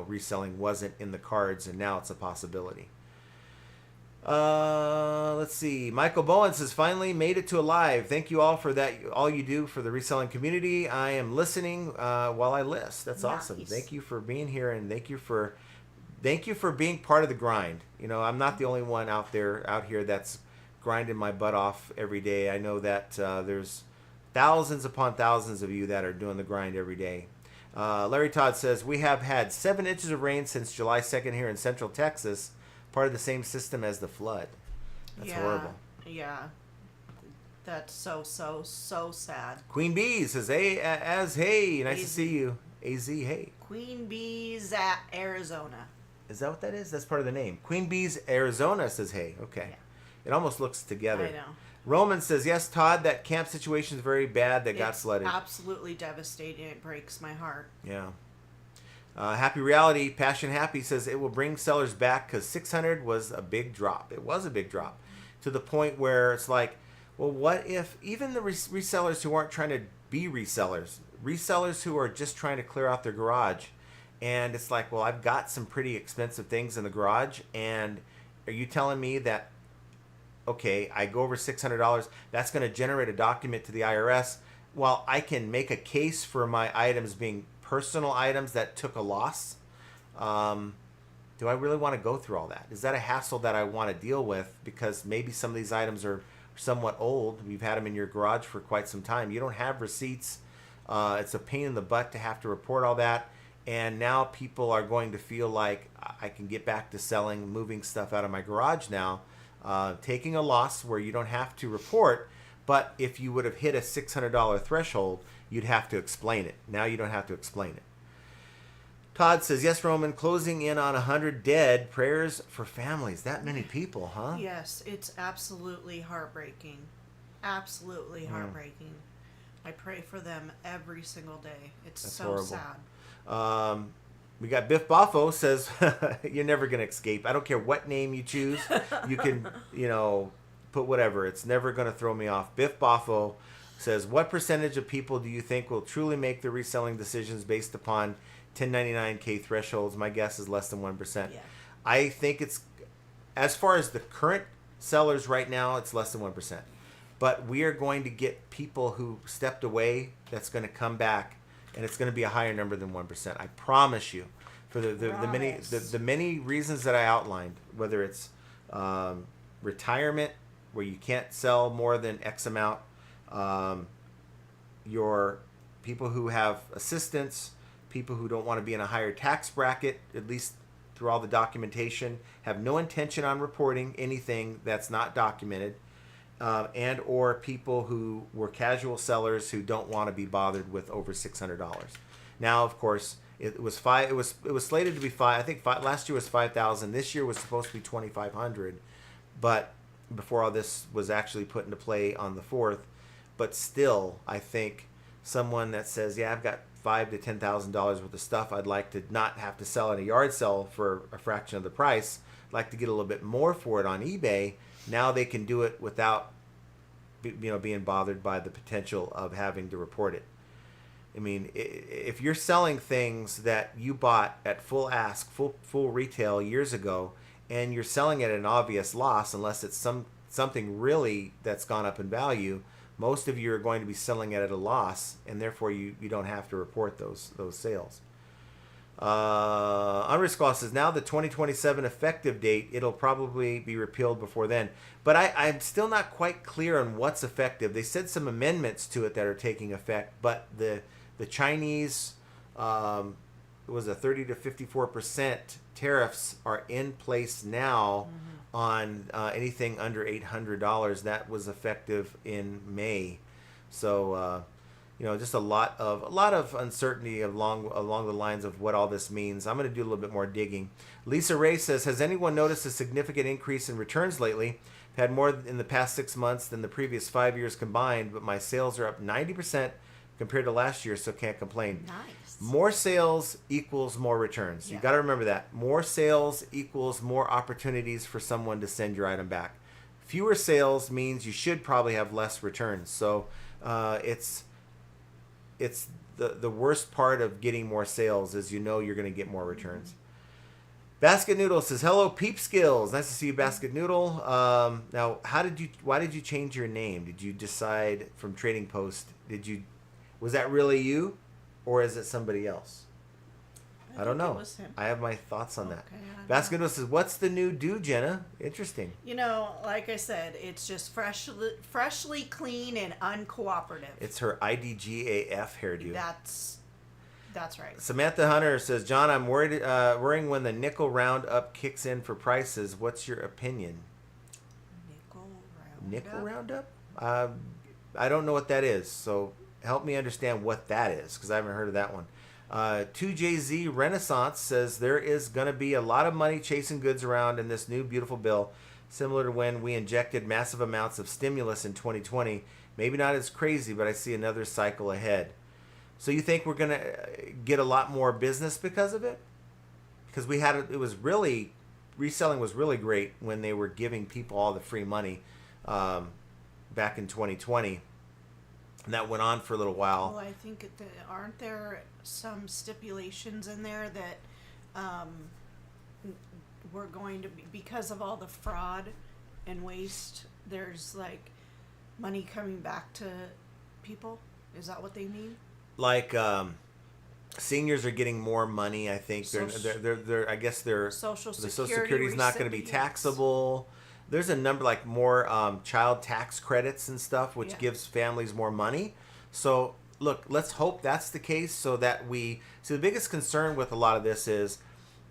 reselling wasn't in the cards, and now it's a possibility. Let's see. Michael Bowen says, finally made it to a live. Thank you all for that. All you do for the reselling community. I am listening while I list. That's awesome. Thank you for being here, and thank you for being part of the grind. I'm not the only one out here that's grinding my butt off every day. I know that there's thousands upon thousands of you that are doing the grind every day. Larry Todd says, we have had 7 inches of rain since July 2nd here in Central Texas, part of the same system as the flood. That's horrible. Yeah. That's so sad. Queen Bee says, hey, hey, nice to see you. AZ, hey. Queen Bees at Arizona. Is that what that is? That's part of the name. Queen Bees Arizona says, hey. Okay. Yeah. It almost looks together. I know. Roman says, yes, Todd, that camp situation is very bad that got flooded. Absolutely devastating. It breaks my heart. Yeah. Happy Reality, Passion Happy says, it will bring sellers back because 600 was a big drop. It was a big drop to the point where it's like, well, what if even the resellers who aren't trying to be resellers who are just trying to clear out their garage, and it's like, well, I've got some pretty expensive things in the garage, and are you telling me that, okay, I go over $600, that's going to generate a document to the IRS, while I can make a case for my items being personal items that took a loss? Do I really want to go through all that? Is that a hassle that I want to deal with? Because maybe some of these items are somewhat old. You've had them in your garage for quite some time. You don't have receipts. It's a pain in the butt to have to report all that. And now people are going to feel like I can get back to selling, moving stuff out of my garage now, taking a loss where you don't have to report. But if you would have hit a $600 threshold, you'd have to explain it. Now you don't have to explain it. Todd says, yes, Roman, closing in on 100 dead. Prayers for families. That many people, huh? Yes, it's absolutely heartbreaking. Absolutely heartbreaking. I pray for them every single day. That's so horrible. Sad. We got Biff Boffo says, you're never going to escape. I don't care what name you choose. You can, put whatever. It's never going to throw me off. Biff Boffo says, what percentage of people do you think will truly make the reselling decisions based upon 1099K thresholds. My guess is less than 1%. Yeah. I think it's, as far as the current sellers right now, it's less than 1%. But we are going to get people who stepped away that's going to come back, and it's going to be a higher number than 1%. I promise you. For the many reasons that I outlined, whether it's retirement, where you can't sell more than X amount, your people who have assistants, people who don't want to be in a higher tax bracket, at least through all the documentation, have no intention on reporting anything that's not documented, and or people who were casual sellers who don't want to be bothered with over $600. Now, of course, it was slated to be five. I think last year was 5,000. This year was supposed to be 2,500, but before all this was actually put into play on the 4th. But still, I think someone that says, yeah, I've got $5,000 to $10,000 worth of stuff I'd like to not have to sell at a yard sale for a fraction of the price, I'd like to get a little bit more for it on eBay. Now they can do it without being bothered by the potential of having to report it. I mean, if you're selling things that you bought at full ask, full retail years ago, and you're selling it at an obvious loss, unless it's something really that's gone up in value, most of you are going to be selling it at a loss, and therefore you don't have to report those sales. Unriskal says, now the 2027 effective date, it'll probably be repealed before then. But I'm still not quite clear on what's effective. They said some amendments to it that are taking effect, but the Chinese, was a 30 to 54% tariffs are in place now on anything under $800. That was effective in May. So, just a lot of uncertainty along the lines of what all this means. I'm going to do a little bit more digging. Lisa Ray says, has anyone noticed a significant increase in returns lately? I've had more in the past 6 months than the previous 5 years combined, but my sales are up 90% compared to last year, so can't complain. Nice. More sales equals more returns. You got to remember that. More sales equals more opportunities for someone to send your item back. Fewer sales means you should probably have less returns. So it's the worst part of getting more sales is you're going to get more returns. Basket Noodle says, hello, Peep Skills. Nice to see you, Basket Noodle. Now, why did you change your name? Did you decide from Trading Post, was that really you, or is it somebody else? I don't know. I have my thoughts on that. Basket Noodle says, what's the new do, Jenna? Interesting. Like I said, it's just freshly clean and uncooperative. It's her IDGAF hairdo. That's right. Samantha Hunter says, John, I'm worrying when the nickel roundup kicks in for prices. What's your opinion? Nickel roundup? I don't know what that is, so help me understand what that is, because I haven't heard of that one. 2JZ Renaissance says, there is going to be a lot of money chasing goods around in this new beautiful bill, similar to when we injected massive amounts of stimulus in 2020. Maybe not as crazy, but I see another cycle ahead. So you think we're going to get a lot more business because of it? Because reselling was really great when they were giving people all the free money back in 2020. And that went on for a little while. Well, I think aren't there some stipulations in there that we're going to be, because of all the fraud and waste, there's like money coming back to people? Is that what they mean? Like seniors are getting more money. I think they're I guess their Social Security is not going to be taxable. There's a number, like more child tax credits and stuff, which gives families more money. So look, let's hope that's the case, so that the biggest concern with a lot of this is,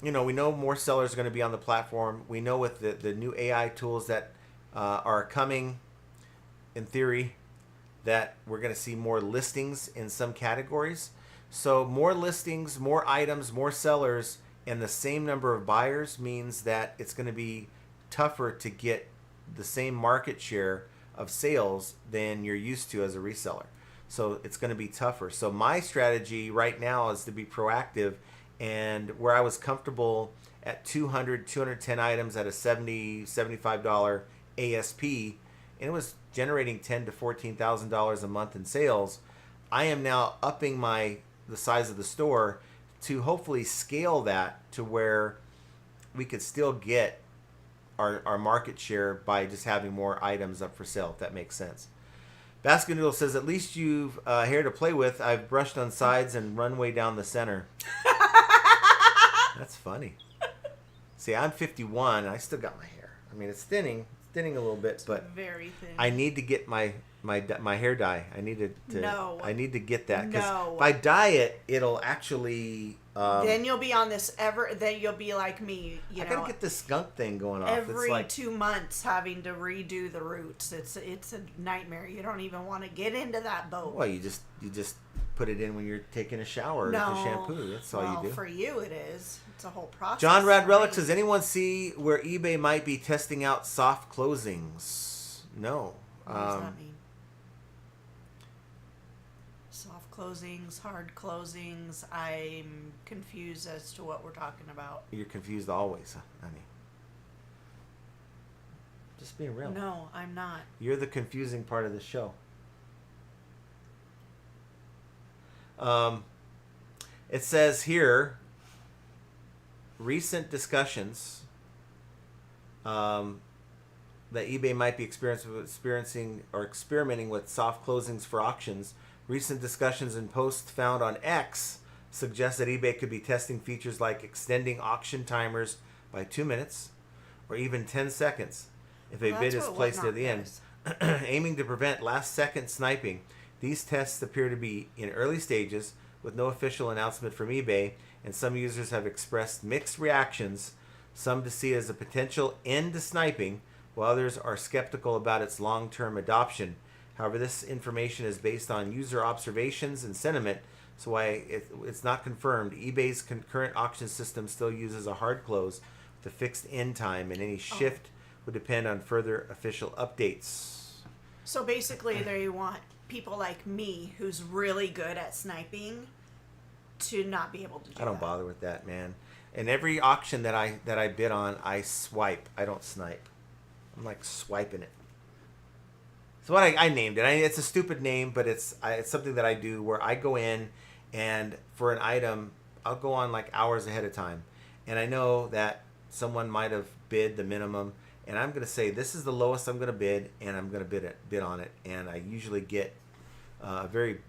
we know more sellers are going to be on the platform. We know with the new AI tools that are coming, in theory, that we're going to see more listings in some categories. So more listings, more items, more sellers, and the same number of buyers means that it's going to be tougher to get the same market share of sales than you're used to as a reseller. So it's going to be tougher. So my strategy right now is to be proactive, and where I was comfortable at 210 items at a $70, $75 ASP, and it was generating $10,000 to $14,000 a month in sales, I am now upping the size of the store to hopefully scale that to where we could still get our market share by just having more items up for sale, if that makes sense. Basket Noodle says, at least you've hair to play with. I've brushed on sides and run way down the center. That's funny. See, I'm 51 and I still got my hair. I mean, it's thinning a little bit, but very thin. I need to get my hair dye. I need to I need to get that, because if I dye it, it'll actually then you'll be on this then you'll be like me, I gotta get this skunk thing going off. Every it's like 2 months having to redo the roots. It's a nightmare. You don't even want to get into that boat. Well, you just put it in when you're taking a shower with the shampoo. That's all you do. For you it is. It's a whole process. John Rad Relic says, anyone see where eBay might be testing out soft closings? No. What does that mean? Soft closings, hard closings. I'm confused as to what we're talking about. You're confused always, honey. Just being real. No, I'm not. You're the confusing part of the show. It says here, recent discussions that eBay might be experiencing or experimenting with soft closings for auctions. Recent discussions and posts found on X suggest that eBay could be testing features like extending auction timers by 2 minutes or even 10 seconds if a bid is placed at the end, aiming to prevent last-second sniping. These tests appear to be in early stages with no official announcement from eBay, and some users have expressed mixed reactions, some to see it as a potential end to sniping, while others are skeptical about its long-term adoption. However, this information is based on user observations and sentiment, so why it's not confirmed. eBay's current auction system still uses a hard close with a fixed end time, and any shift would depend on further official updates. So basically, they want people like me, who's really good at sniping, to not be able to do that. I don't bother with that, man. In every auction that I bid on, I swipe. I don't snipe. I'm like swiping it. So what I named it. It's a stupid name, but it's something that I do where I go in and for an item, I'll go on like hours ahead of time. And I know that someone might have bid the minimum, and I'm going to say this is the lowest I'm going to bid, and I'm going to bid on it. And I usually get a very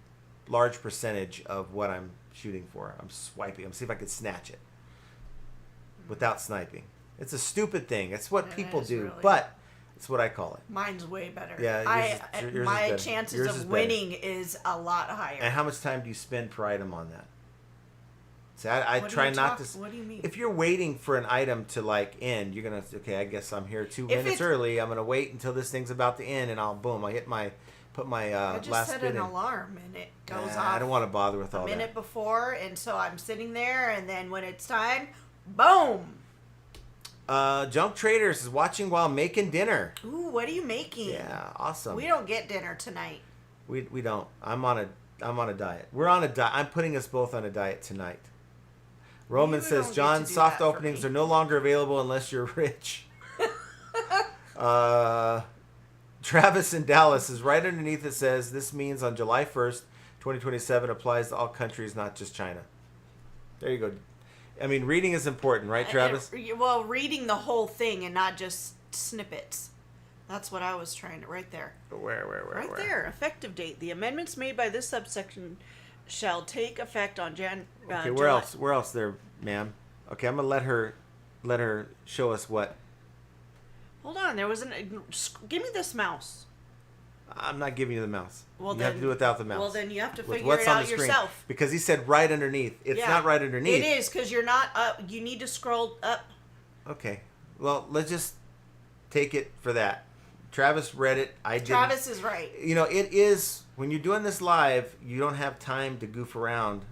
large percentage of what I'm shooting for. I'm swiping. I'm see if I can snatch it without sniping. It's a stupid thing. It's what people do, really. But it's what I call it. Mine's way better. Yeah, yours my is chances yours of is winning is a lot higher. And how much time do you spend per item on that? See, I try not to. What do you mean? If you're waiting for an item to like end, you're gonna I guess I'm here 2 minutes early. I'm gonna wait until this thing's about to end, and I'll put my I just last set bid an in. alarm and it goes off. I don't want to bother with all that. A minute before, and so I'm sitting there, and then when it's time, boom. Junk Traders is watching while making dinner. Ooh, what are you making? Yeah, awesome. We don't get dinner tonight. We don't. I'm on a diet. We're on a diet. I'm putting us both on a diet tonight. Roman says, John, soft openings are no longer available unless you're rich. Travis in Dallas is right underneath. It says this means on July 1st, 2027 applies to all countries, not just China. There you go. I mean, reading is important, right, Travis? Well, reading the whole thing and not just snippets. That's what I was trying to. Right there. Where? Right there. Effective date. The amendments made by this subsection shall take effect on Okay, where else? Where else there, ma'am? Okay, I'm gonna let her show us what. Hold on. There was give me this mouse. I'm not giving you the mouse. Well, you have to do it without the mouse. Well, then you have to With figure what's it on out the screen. yourself. Because he said right underneath. It's not right underneath. It is, because you're not up. You need to scroll up. Okay. Well, let's just take it for that. Travis read it. Travis is right. You know, it is, when you're doing this live, you don't have time to goof around.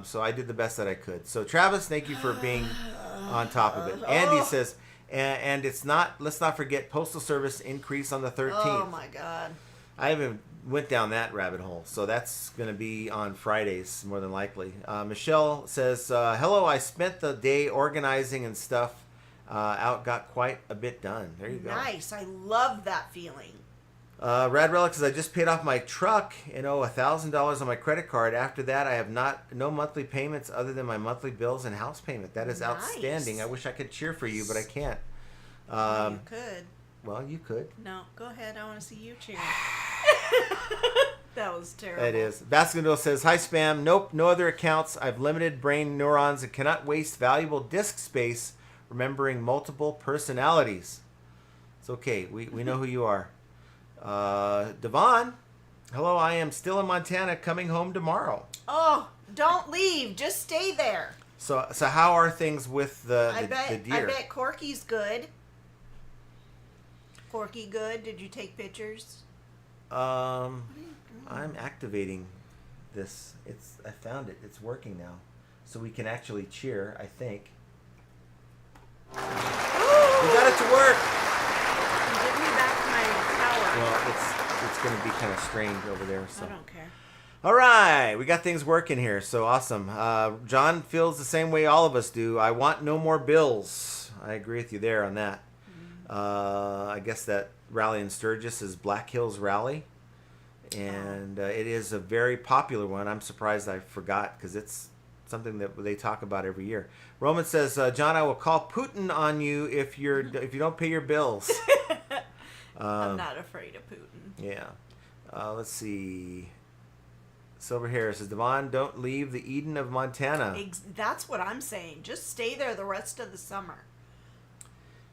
So I did the best that I could. So Travis, thank you for being on top of it. Andy says, and it's not, let's not forget, Postal Service increase on the 13th. Oh my God. I haven't went down that rabbit hole. So that's going to be on Fridays, more than likely. Michelle says, hello, I spent the day organizing and stuff. Got quite a bit done. There you go. Nice. I love that feeling. Rad Relic says, I just paid off my truck and owe $1,000 on my credit card. After that, I have no monthly payments other than my monthly bills and house payment. That is outstanding. I wish I could cheer for you, but I can't. You could. Well, you could. No, go ahead. I want to see you cheer. That was terrible. It is. Baskin says, hi, Spam. Nope, no other accounts. I've limited brain neurons and cannot waste valuable disk space remembering multiple personalities. It's okay. We know who you are. Devon, hello, I am still in Montana, coming home tomorrow. Oh, don't leave. Just stay there. So how are things with the deer? I bet Corky's good. Corky good? Did you take pictures? I'm activating this. I found it. It's working now. So we can actually cheer, I think. We got it to work. Give me back my tower. Well, it's going to be kind of strained over there. So. I don't care. All right, we got things working here. So awesome. John feels the same way all of us do. I want no more bills. I agree with you there on that. I guess that rally in Sturgis is Black Hills Rally. And it is a very popular one. I'm surprised I forgot because it's something that they talk about every year. Roman says, John, I will call Putin on you if you don't pay your bills. I'm not afraid of Putin. Yeah. Let's see. Silver Hair says, Devon, don't leave the Eden of Montana. That's what I'm saying. Just stay there the rest of the summer.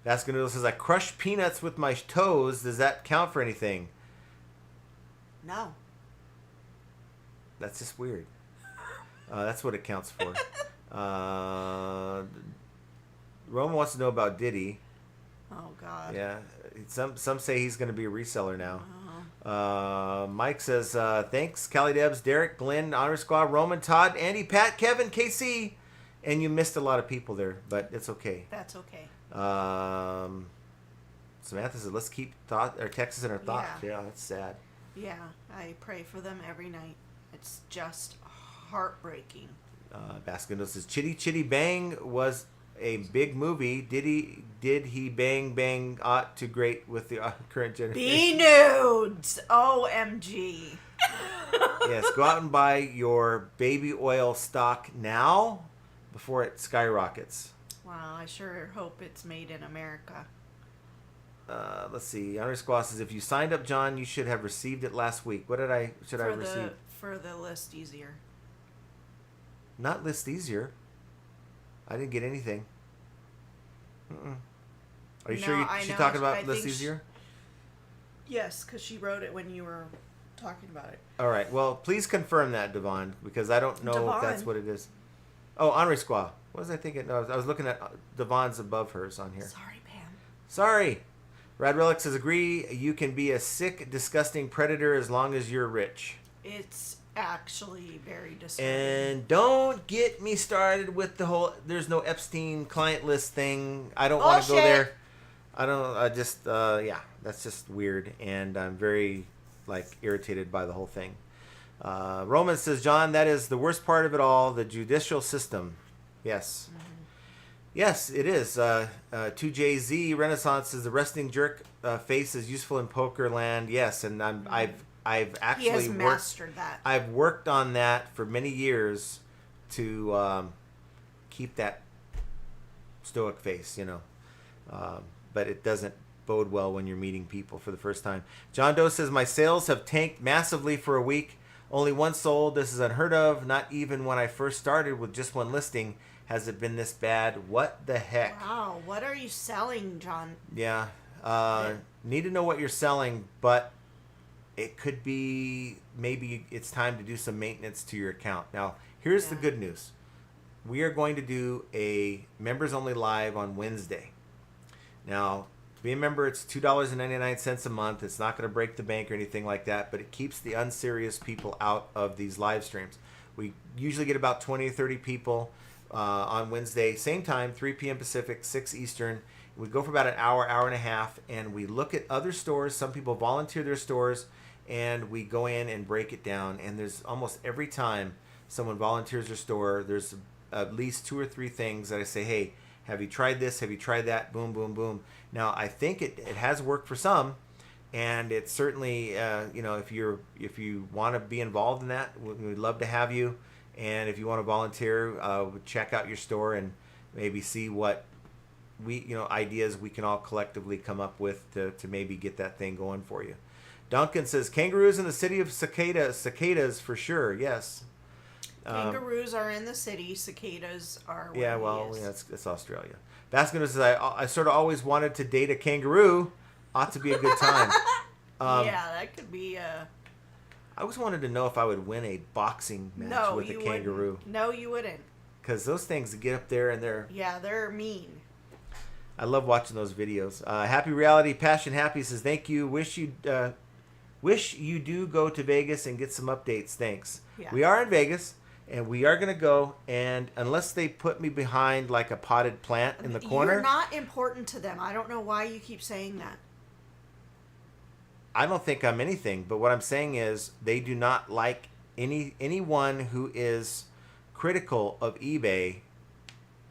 Vascanoodle says, I crush peanuts with my toes. Does that count for anything? No. That's just weird. That's what it counts for. Roman wants to know about Diddy. Oh, God. Yeah. Some say he's going to be a reseller now. Uh-huh. Mike says, thanks, Callie Debs, Derek, Glenn, Honor Squad, Roman, Todd, Andy, Pat, Kevin, KC. And you missed a lot of people there, but it's okay. That's okay. Samantha says, let's keep Texas in our thoughts. Yeah, that's sad. Yeah, I pray for them every night. It's just heartbreaking. Baskin says, Chitty Chitty Bang was a big movie. Did he bang bang ought to great with the current generation? Be nudes! OMG. Yes, go out and buy your baby oil stock now before it skyrockets. Wow, I sure hope it's made in America. Let's see. Honor Squaw says, if you signed up, John, you should have received it last week. What I receive? For the list easier. Not list easier. I didn't get anything. Are you sure she's talking about list easier? Yes, because she wrote it when you were talking about it. All right. Well, please confirm that, Devon, because I don't know if that's what it is. Oh, Honor Squaw. What was I thinking? No, I was looking at Devon's above hers on here. Sorry, Pam. Sorry. Rad Relic says, agree, you can be a sick, disgusting predator as long as you're rich. It's actually very disturbing. And don't get me started with the whole, there's no Epstein client list thing. I don't want to go there. That's just weird. And I'm very, irritated by the whole thing. Roman says, John, that is the worst part of it all, the judicial system. Yes. Mm-hmm. Yes, it is. 2JZ Renaissance says the resting jerk face is useful in poker land. Yes, and I've actually he has mastered that. I've worked on that for many years to keep that stoic face, but it doesn't bode well when you're meeting people for the first time. John Doe says my sales have tanked massively for a week. Only one sold. This is unheard of. Not even when I first started with just one listing has it been this bad. What the heck? Wow. What are you selling, John? Yeah. Need to know what you're selling, but it could be maybe it's time to do some maintenance to your account. Now, here's the good news. We are going to do a members only live on Wednesday. Now, be a member, it's $2.99 a month. It's not going to break the bank or anything like that, but it keeps the unserious people out of these live streams. We usually get about 20 or 30 people on Wednesday, same time, 3 p.m. Pacific, 6 Eastern. We go for about an hour, hour and a half, and we look at other stores. Some people volunteer their stores, and we go in and break it down. And there's almost every time someone volunteers their store, there's at least 2 or 3 things that I say, hey, have you tried this? Have you tried that? Boom, boom, boom. Now, I think it has worked for some. and it's certainly if you want to be involved in that, we'd love to have you. And if you want to volunteer, check out your store and maybe see what ideas we can all collectively come up with to maybe get that thing going for you. Duncan says kangaroos in the city of cicadas for sure. Yes. Kangaroos are in the city. Cicadas are where Yeah, well, he is. it's Australia. Baskin says I sort of always wanted to date a kangaroo. Ought to be a good time. Yeah, that could be I always wanted to know if I would win a boxing match with a kangaroo. No, you wouldn't. Because those things get up there and they're mean. I love watching those videos. Happy Reality Passion Happy says thank you. Wish you do go to Vegas and get some updates. Thanks. Yeah. We are in Vegas and we are gonna go. And unless they put me behind like a potted plant in the corner, You're not important to them. I don't know why you keep saying that. I don't think I'm anything, but what I'm saying is they do not like anyone who is critical of eBay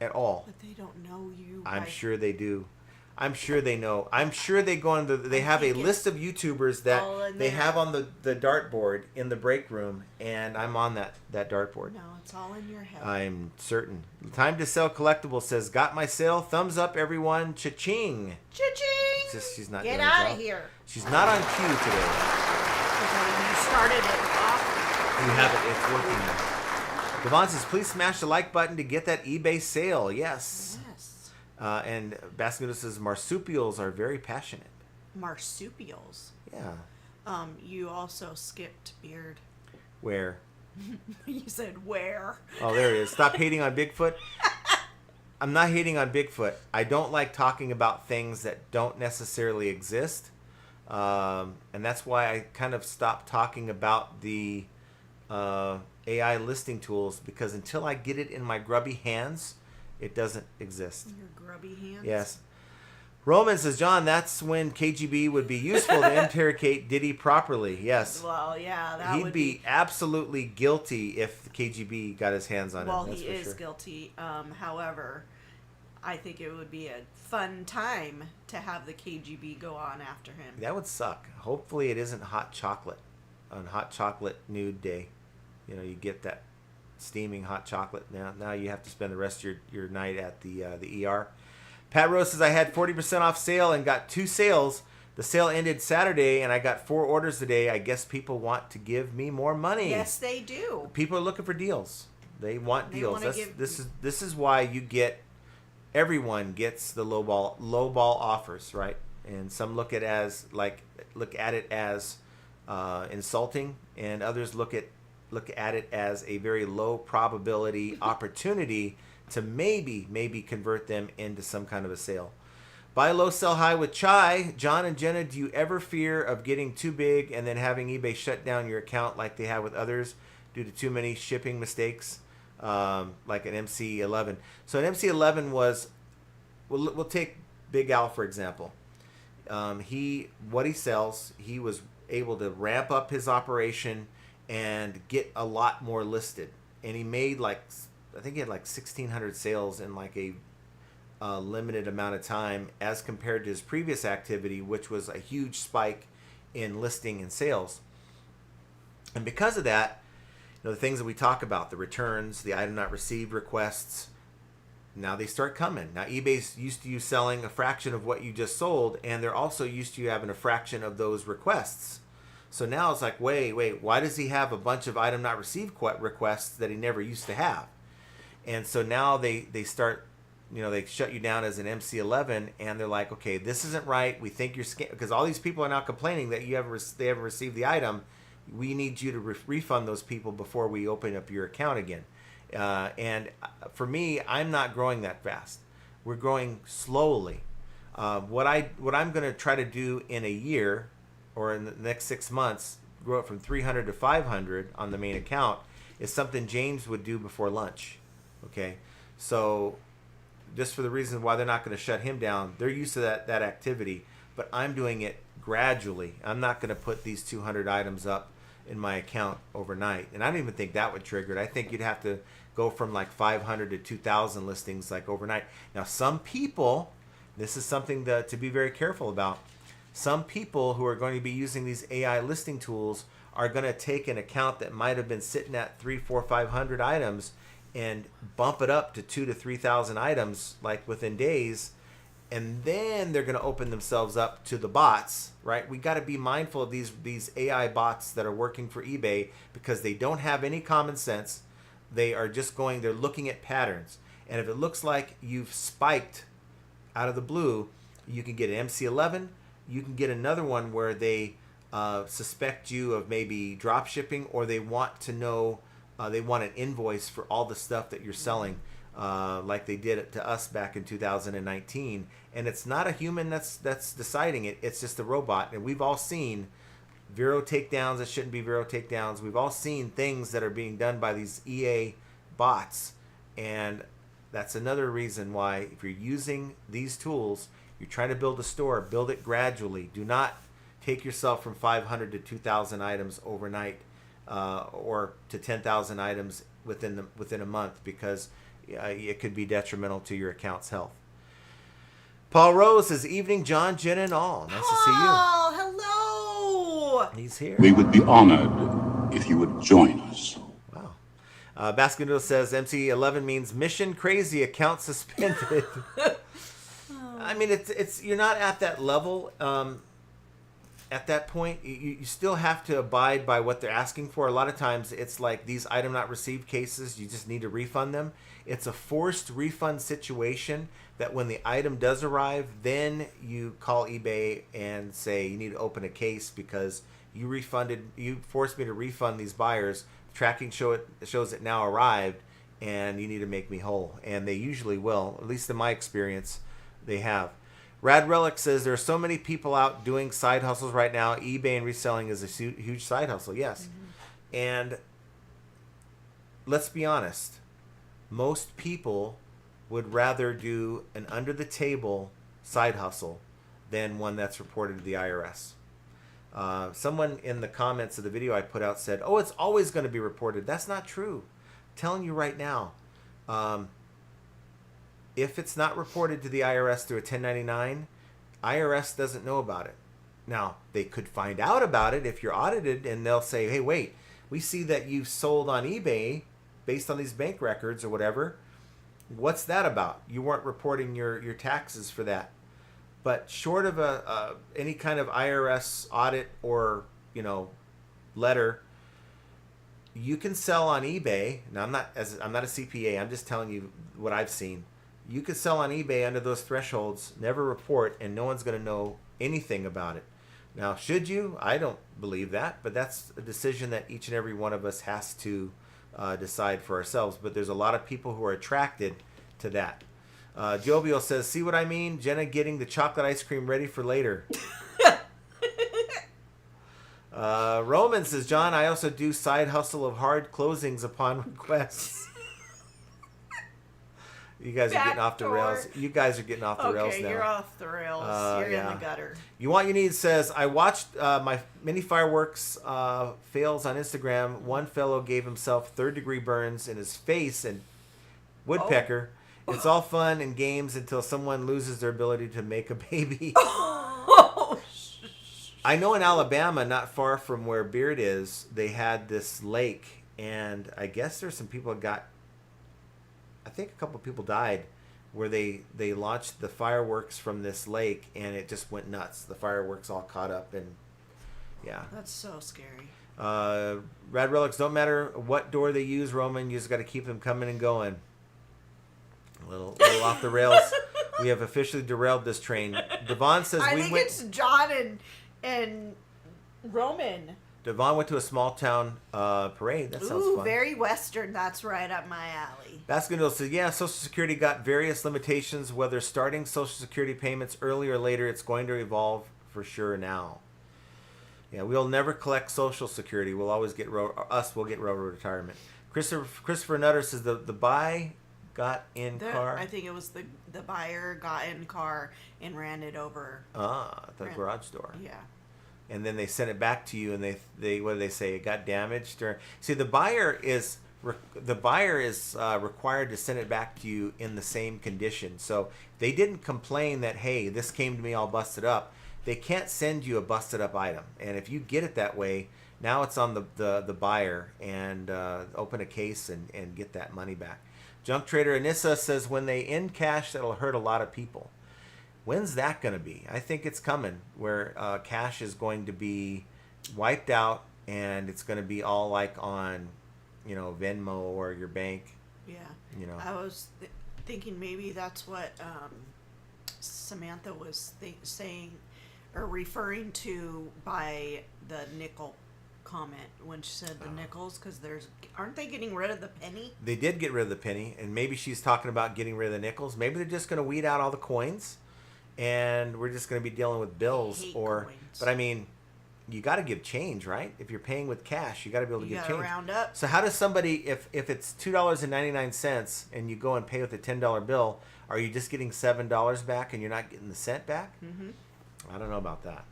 at all. But they don't know you. I'm sure they do. I'm sure they know. I'm sure they go into. They have a list of YouTubers that they have on the dartboard in the break room, and I'm on that dartboard. No, it's all in your head. I'm certain. Time to Sell Collectibles says, got my sale. Thumbs up, everyone. Cha-ching. Cha-ching. Just, she's not Get doing out her of job. here. She's not on cue today. You started it off. You have it. It's working now. Devon says, please smash the like button to get that eBay sale. Yes. Yes. And Baskin says, marsupials are very passionate. Marsupials. Yeah. You also skipped beard. Where? You said where? Oh, there it is. Stop hating on Bigfoot. I'm not hating on Bigfoot. I don't like talking about things that don't necessarily exist. And that's why I kind of stopped talking about the AI listing tools, because until I get it in my grubby hands, it doesn't exist. Your grubby hands? Yes. Roman says, John, that's when KGB would be useful to interrogate Diddy properly. Yes. Well, yeah, that He'd would be absolutely guilty if the KGB got his hands on him. Well, that's he for is sure. guilty. However, I think it would be a fun time to have the KGB go on after him. That would suck. Hopefully it isn't hot chocolate on hot chocolate nude day. You get that steaming hot chocolate. Now you have to spend the rest of your night at the ER. Pat Rose says, I had 40% off sale and got 2 sales. The sale ended Saturday and I got 4 orders today. I guess people want to give me more money. Yes, they do. People are looking for deals. They want deals. wanna This is why everyone gets the lowball offers, right? And some look at it as insulting, and others look at it as a very low probability opportunity to maybe convert them into some kind of a sale. Buy low, sell high with Chai. John and Jenna, do you ever fear of getting too big and then having eBay shut down your account like they have with others due to too many shipping mistakes, like an MC11? So an MC11 was, we'll take Big Al for example. What he sells, he was able to ramp up his operation and get a lot more listed, and he made I think he had 1,600 sales in a limited amount of time as compared to his previous activity, which was a huge spike in listing and sales. And because of that, the things that we talk about, the returns, the item not received requests, now they start coming. Now eBay's used to you selling a fraction of what you just sold, and they're also used to you having a fraction of those requests. So now it's like, wait, why does he have a bunch of item not received requests that he never used to have? And so now they start, they shut you down as an MC11, and they're like, okay, this isn't right. We think you're because all these people are now complaining that they haven't received the item. We need you to refund those people before we open up your account again. And for me, I'm not growing that fast. We're growing slowly. What I'm going to try to do in a year or in the next 6 months, grow it from 300 to 500 on the main account, is something James would do before lunch. Okay, so just for the reason why they're not going to shut him down, they're used to that activity, but I'm doing it gradually. I'm not going to put these 200 items up in my account overnight, and I don't even think that would trigger it. I think you'd have to go from 500 to 2,000 listings overnight. Now some people, this is something to be very careful about. some people who are going to be using these AI listing tools are going to take an account that might have been sitting at 300, 400, 500 items and bump it up to 2,000 to 3,000 items like within days, and then they're going to open themselves up to the bots, right? We got to be mindful of these AI bots that are working for eBay, because they don't have any common sense. They are just they're looking at patterns. And if it looks like you've spiked out of the blue, you can get an MC11. You can get another one where they suspect you of maybe drop shipping, or they want to know, they want an invoice for all the stuff that you're selling, like they did it to us back in 2019. And it's not a human that's deciding it. It's just a robot. And we've all seen Vero takedowns that shouldn't be Vero takedowns. We've all seen things that are being done by these EA bots. And that's another reason why, if you're using these tools, you're trying to build a store, build it gradually. Do not take yourself from 500 to 2,000 items overnight, or to 10,000 items within a month, because it could be detrimental to your account's health. Paul Rose says, "Evening, John, Jen, and all. Nice to see you." Oh, hello. He's here. We would be honored if you would join us. Wow. Baskin Noodle says, "MC11 means mission crazy, account suspended." I mean, it's you're not at that level. At that point, you still have to abide by what they're asking for. A lot of times, it's like these item not received cases. You just need to refund them. It's a forced refund situation that when the item does arrive, then you call eBay and say you need to open a case because you forced me to refund these buyers. Tracking shows it now arrived, and you need to make me whole. And they usually will, at least in my experience, they have. Rad Relic says, there are so many people out doing side hustles right now. eBay and reselling is a huge side hustle, yes. Mm-hmm. And let's be honest. Most people would rather do an under-the-table side hustle than one that's reported to the IRS. Someone in the comments of the video I put out said, "Oh, it's always going to be reported." That's not true. I'm telling you right now. If it's not reported to the IRS through a 1099, IRS doesn't know about it. Now, they could find out about it if you're audited, and they'll say, "Hey, wait, we see that you sold on eBay based on these bank records or whatever. What's that about? You weren't reporting your taxes for that." But short of any kind of IRS audit or letter, you can sell on eBay. Now, I'm not a CPA. I'm just telling you what I've seen. You could sell on eBay under those thresholds, never report, and no one's going to know anything about it. Now, should you? I don't believe that, but that's a decision that each and every one of us has to decide for ourselves. But there's a lot of people who are attracted to that. Jovial says, "See what I mean? Jenna getting the chocolate ice cream ready for later." Roman says, "John, I also do side hustle of hard closings upon requests." You guys are getting off the rails. You guys are getting off the rails now. Okay, you're off the rails. You're in the gutter. You Want You Need says, "I watched my mini fireworks fails on Instagram. One fellow gave himself third-degree burns in his face and woodpecker. Oh. It's all fun and games until someone loses their ability to make a baby." I know in Alabama, not far from where Beard is, they had this lake, and I guess there's some people that I think a couple of people died where they launched the fireworks from this lake, and it just went nuts. The fireworks all caught up, and yeah. That's so scary. Rad Relics, don't matter what door they use, Roman, you just got to keep them coming and going. A little off the rails. We have officially derailed this train. Devon says I think it's John and Roman. Devon went to a small town parade. That sounds fun. Very Western. That's right up my alley. Baskin says, "Yeah, Social Security got various limitations. Whether starting Social Security payments early or later, it's going to evolve for sure now." Yeah, we'll never collect Social Security. We'll always get we'll get railroad retirement. Christopher Nutter says the buy got in car. I think it was the buyer got in car and ran it over. The garage door. Yeah. And then they sent it back to you, and they what do they say? It got damaged, or see the buyer is required to send it back to you in the same condition. So they didn't complain that, hey, this came to me all busted up. they can't send you a busted up item. And if you get it that way, now it's on the buyer, and open a case and get that money back. Junk Trader Anissa says, when they end cash, that'll hurt a lot of people. When's that going to be? I think it's coming, where cash is going to be wiped out, and it's going to be all like on, Venmo or your bank. Yeah. I was thinking maybe that's what Samantha was saying or referring to by the nickel comment when she said the nickels, because aren't they getting rid of the penny? They did get rid of the penny, and maybe she's talking about getting rid of the nickels. Maybe they're just going to weed out all the coins, and we're just going to be dealing with bills. I hate coins. But I mean, you got to give change, right? If you're paying with cash, you got to be able to give change. Round up. So how does somebody, if it's $2.99 and you go and pay with a $10 bill, are you just getting $7 back and you're not getting the cent back? Mm-hmm. I don't know about that.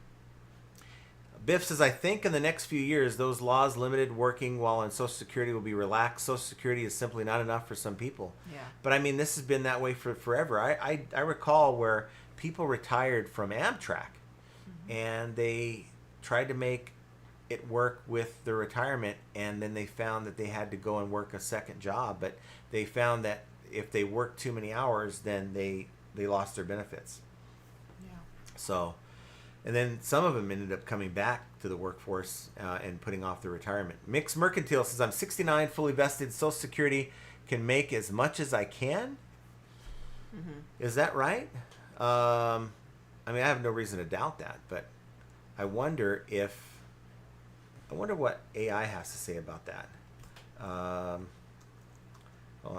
Biff says, I think in the next few years, those laws limited working while on Social Security will be relaxed. Social Security is simply not enough for some people. Yeah. But I mean, this has been that way for forever. I recall where people retired from Amtrak, and they tried to make it work with their retirement, and then they found that they had to go and work a second job. But they found that if they worked too many hours, then they lost their benefits. Yeah. So, and then some of them ended up coming back to the workforce and putting off their retirement. Mix Mercantile says, I'm 69, fully vested, Social Security, can make as much as I can. Mm-hmm. Is that right? I mean, I have no reason to doubt that, but I wonder what AI has to say about that.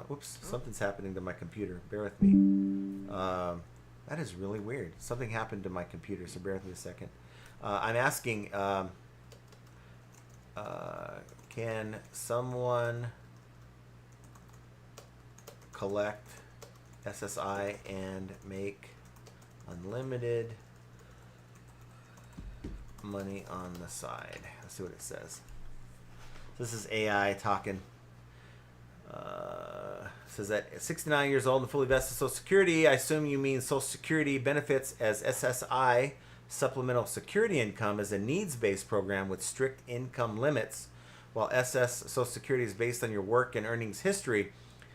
Whoops, something's happening to my computer. Bear with me. That is really weird. Something happened to my computer, so bear with me a second. I'm asking, can someone collect SSI and make unlimited money on the side? Let's see what it says. This is AI talking. Says that at 69 years old and fully vested Social Security, I assume you mean Social Security benefits, as SSI, Supplemental Security Income, is a needs-based program with strict income limits, while Social Security is based on your work and earnings history.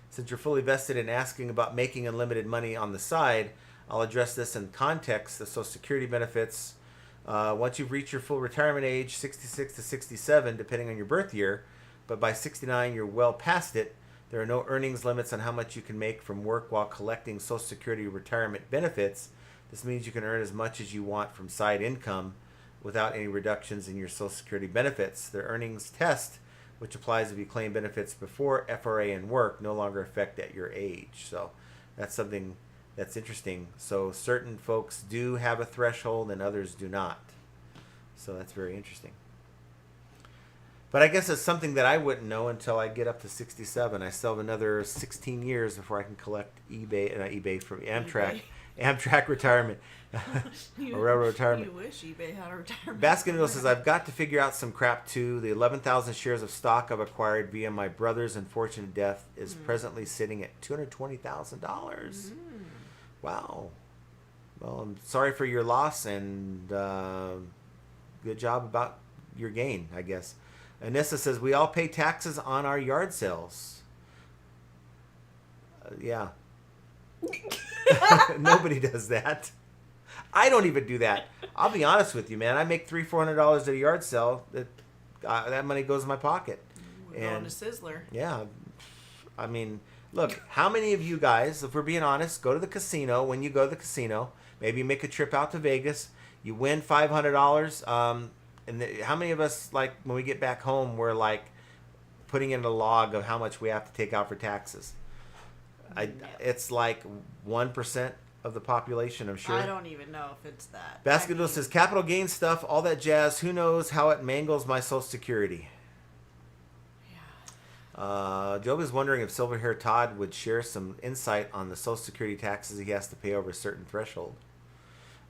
Since you're fully vested and asking about making unlimited money on the side, I'll address this in context. The Social Security benefits, once you've reached your full retirement age, 66 to 67, depending on your birth year, but by 69, you're well past it. There are no earnings limits on how much you can make from work while collecting Social Security retirement benefits. This means you can earn as much as you want from side income without any reductions in your Social Security benefits. The earnings test, which applies if you claim benefits before FRA and work, no longer affect at your age. So that's something that's interesting. So certain folks do have a threshold and others do not. So that's very interesting. But I guess it's something that I wouldn't know until I get up to 67. I still have another 16 years before I can collect eBay from Amtrak. Amtrak retirement. Or railroad retirement. You wish eBay had a retirement. Baskin Noodle says, I've got to figure out some crap too. The 11,000 shares of stock I've acquired via my brother's unfortunate death is presently sitting at $220,000. Wow. Well, I'm sorry for your loss, and good job about your gain, I guess. Anissa says, we all pay taxes on our yard sales. Yeah. Nobody does that. I don't even do that. I'll be honest with you, man. I make $300-400 at a yard sale. That money goes in my pocket. We're going to Sizzler. Yeah. I mean, look, how many of you guys, if we're being honest, go to the casino? When you go to the casino, maybe you make a trip out to Vegas, you win $500. And how many of us, like, when we get back home, we're like putting in a log of how much we have to take out for taxes? It's like 1% of the population, I'm sure. I don't even know if it's that. Basketball says, capital gain stuff, all that jazz. Who knows how it mangles my Social Security? Yeah. Job is wondering if Silverhair Todd would share some insight on the Social Security taxes he has to pay over a certain threshold.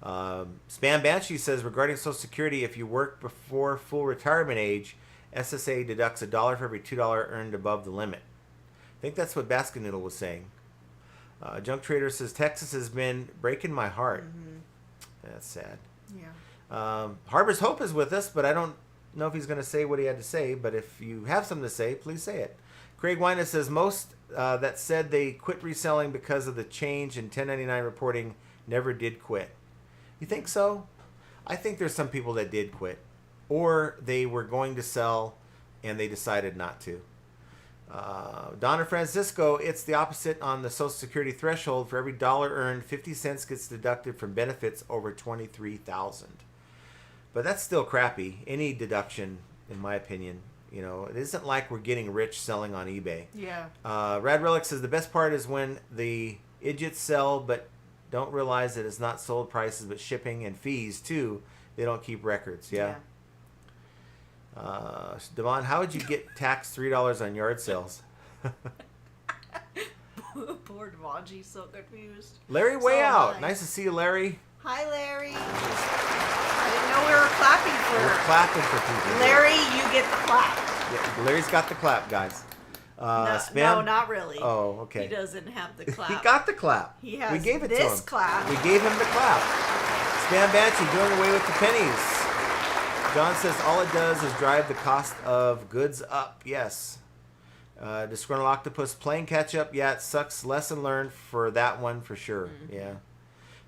Spam Banshee says, regarding Social Security, if you work before full retirement age, SSA deducts $1 for every $2 earned above the limit. I think that's what Baskin Noodle was saying. Junk Trader says, Texas has been breaking my heart. That's sad. Yeah. Harbor's Hope is with us, but I don't know if he's going to say what he had to say. But if you have something to say, please say it. Craig Wyness says most that said they quit reselling because of the change in 1099 reporting never did quit. You think so? I think there's some people that did quit, or they were going to sell and they decided not to. Donna Francisco, it's the opposite on the Social Security threshold. For every dollar earned, 50 cents gets deducted from benefits over $23,000. But that's still crappy. Any deduction, in my opinion, you know, it isn't like we're getting rich selling on eBay. Yeah. Rad Relic says the best part is when the idiots sell but don't realize that it's not sold prices but shipping and fees too. They don't keep records. Yeah. Devon, how would you get taxed $3 on yard sales? Poor Devonji's so confused. Larry, way out. Nice to see you, Larry. Hi, Larry. I didn't know we were clapping for We're clapping for people. Larry, you get the clap. Yeah, Larry's got the clap, guys. No, not really. Oh, okay. He doesn't have the clap. He got the clap. He has we gave it this to him. clap. We gave him the clap. Spam Banshee doing away with the pennies. John says all it does is drive the cost of goods up. Yes. Disgruntled Octopus playing catch up. Yeah, it sucks. Lesson learned for that one for sure. Mm-hmm. Yeah.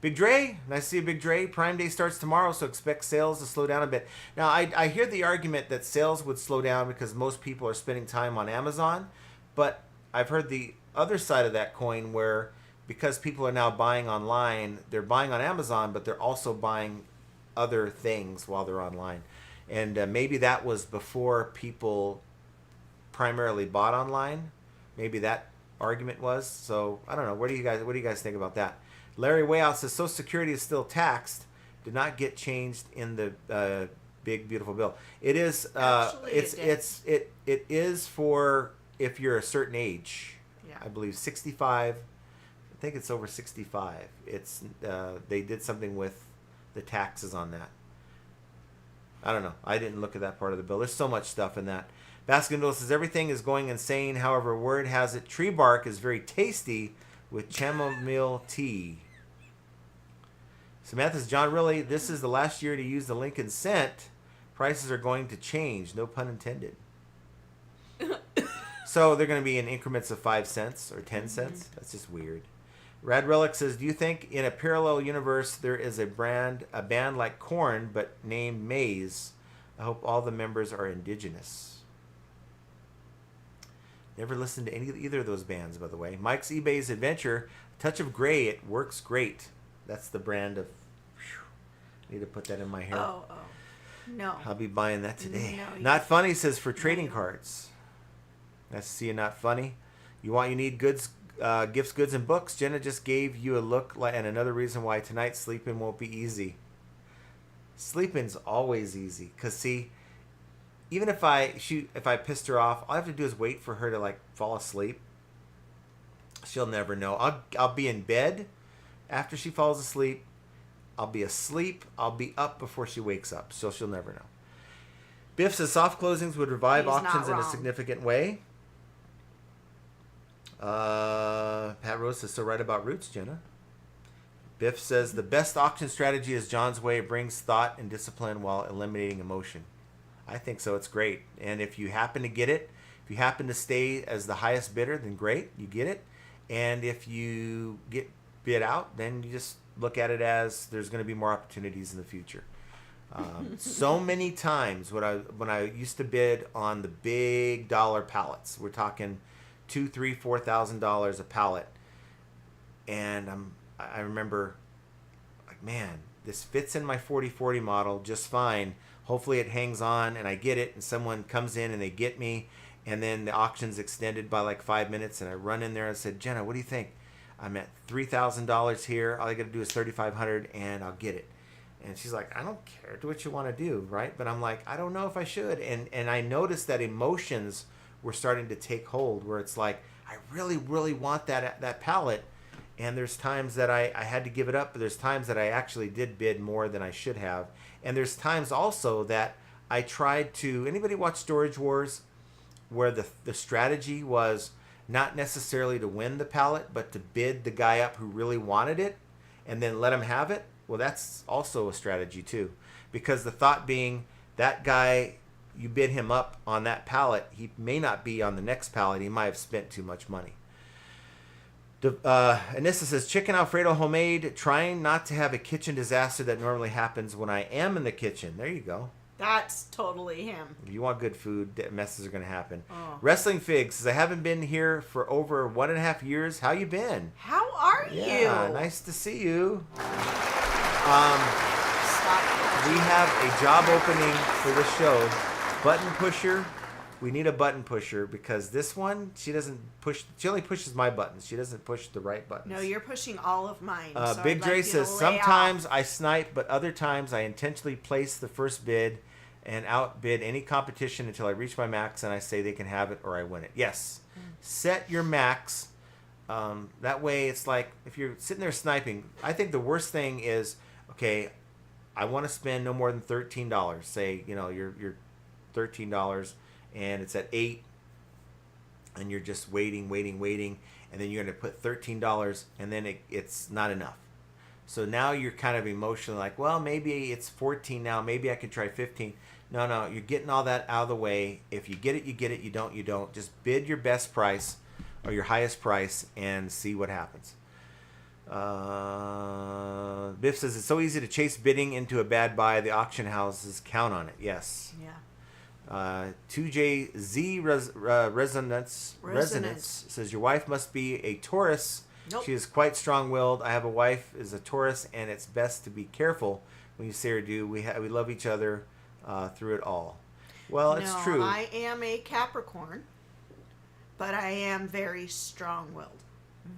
Big Dre, nice to see you, Big Dre. Prime Day starts tomorrow, so expect sales to slow down a bit. Now, I hear the argument that sales would slow down because most people are spending time on Amazon, but I've heard the other side of that coin where because people are now buying online, they're buying on Amazon, but they're also buying other things while they're online. And maybe that was before people primarily bought online. Maybe that argument was. So, I don't know. What do you guys think about that? Larry Wayout says Social Security is still taxed. Did not get changed in the big beautiful bill. It is. Actually, it is for if you're a certain age. Yeah. I believe 65. I think it's over 65. It's they did something with the taxes on that. I don't know. I didn't look at that part of the bill. There's so much stuff in that. Baskin says everything is going insane. However, word has it tree bark is very tasty with chamomile tea. Samantha says, John, really, this is the last year to use the Lincoln cent. Prices are going to change. No pun intended. So they're going to be in increments of 5 cents or 10 cents. That's just weird. Rad Relic says, do you think in a parallel universe there is a band like Korn but named Maze? I hope all the members are indigenous. Never listened to either of those bands, by the way. Mike's eBay's Adventure, Touch of Gray, it works great. That's the brand of... Whew, need to put that in my hair. Oh. No. I'll be buying that today. No, Not Funny says for trading cards. Nice to see you, Not Funny. You need goods, gifts, goods, and books. Jenna just gave you a look and another reason why tonight sleeping won't be easy. Sleeping's always easy. Because, see, even if I pissed her off, all I have to do is wait for her to, like, fall asleep. She'll never know. I'll be in bed after she falls asleep. I'll be asleep. I'll be up before she wakes up. So she'll never know. Biff says soft closings would revive He's auctions in not a wrong. significant way. Pat Rose is so right about roots, Jenna. Biff says the best auction strategy is John's way. It brings thought and discipline while eliminating emotion. I think so. It's great. And if you happen to get it, if you happen to stay as the highest bidder, then great, you get it. And if you get bid out, then you just look at it as there's going to be more opportunities in the future. So many times when I used to bid on the big dollar pallets, we're talking $2,000, $3,000, $4,000 a pallet, and I remember like, man, this fits in my 40/40 model just fine. Hopefully it hangs on and I get it, and someone comes in and they get me, and then the auction's extended by like 5 minutes, and I run in there and said, Jenna, what do you think? I'm at $3,000 here. All I got to do is $3,500 and I'll get it. And she's like, I don't care. Do what you want to do, right? But I'm like, I don't know if I should. And I noticed that emotions were starting to take hold, where it's like, I really, really want that pallet. And there's times that I had to give it up, but there's times that I actually did bid more than I should have. And there's times also that I tried to, anybody watch Storage Wars, where the strategy was not necessarily to win the pallet, but to bid the guy up who really wanted it and then let him have it? Well, that's also a strategy too, because the thought being that guy, you bid him up on that pallet, he may not be on the next pallet. He might have spent too much money. Anissa says, chicken Alfredo homemade, trying not to have a kitchen disaster that normally happens when I am in the kitchen. There you go. That's totally him. If you want good food, messes are going to happen. Oh. Wrestling Fig says, I haven't been here for over 1.5 years. How you been? How are you? Yeah, nice to see you. Stop. We have a job opening for the show. Button pusher. We need a button pusher because this one, she doesn't push. She only pushes my buttons. She doesn't push the right buttons. No, you're pushing all of mine. So Big I'd Dre like you says, to lay sometimes off. I snipe, but other times I intentionally place the first bid and outbid any competition until I reach my max and I say they can have it or I win it. Yes. Set your max. That way it's like if you're sitting there sniping, I think the worst thing is, okay, I want to spend no more than $13. Say, you're $13 and it's at 8 and you're just waiting, and then you're going to put $13 and then it's not enough. So now you're kind of emotionally like, well, maybe it's 14 now. Maybe I can try 15. No, you're getting all that out of the way. If you get it, you get it. You don't, you don't. Just bid your best price or your highest price and see what happens. Biff says, it's so easy to chase bidding into a bad buy. The auction houses count on it. Yes. Yeah. 2JZ Resonance says, your wife must be a Taurus. Nope. She is quite strong-willed. I have a wife is a Taurus, and it's best to be careful when you say or do. We love each other through it all. Well, it's true. I am a Capricorn, but I am very strong-willed.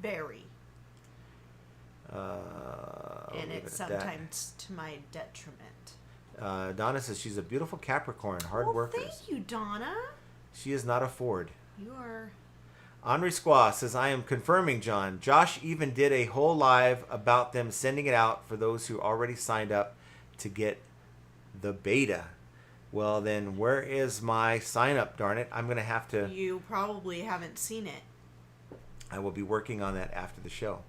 Very. And it's sometimes to my detriment. Donna says she's a beautiful Capricorn, hard workers. Thank you, Donna. She is not a Ford. You are. Henri Squaw says, I am confirming, John. Josh even did a whole live about them sending it out for those who already signed up to get the beta. Well, then where is my sign up, darn it? I'm going to have to... You probably haven't seen it. I will be working on that after the show.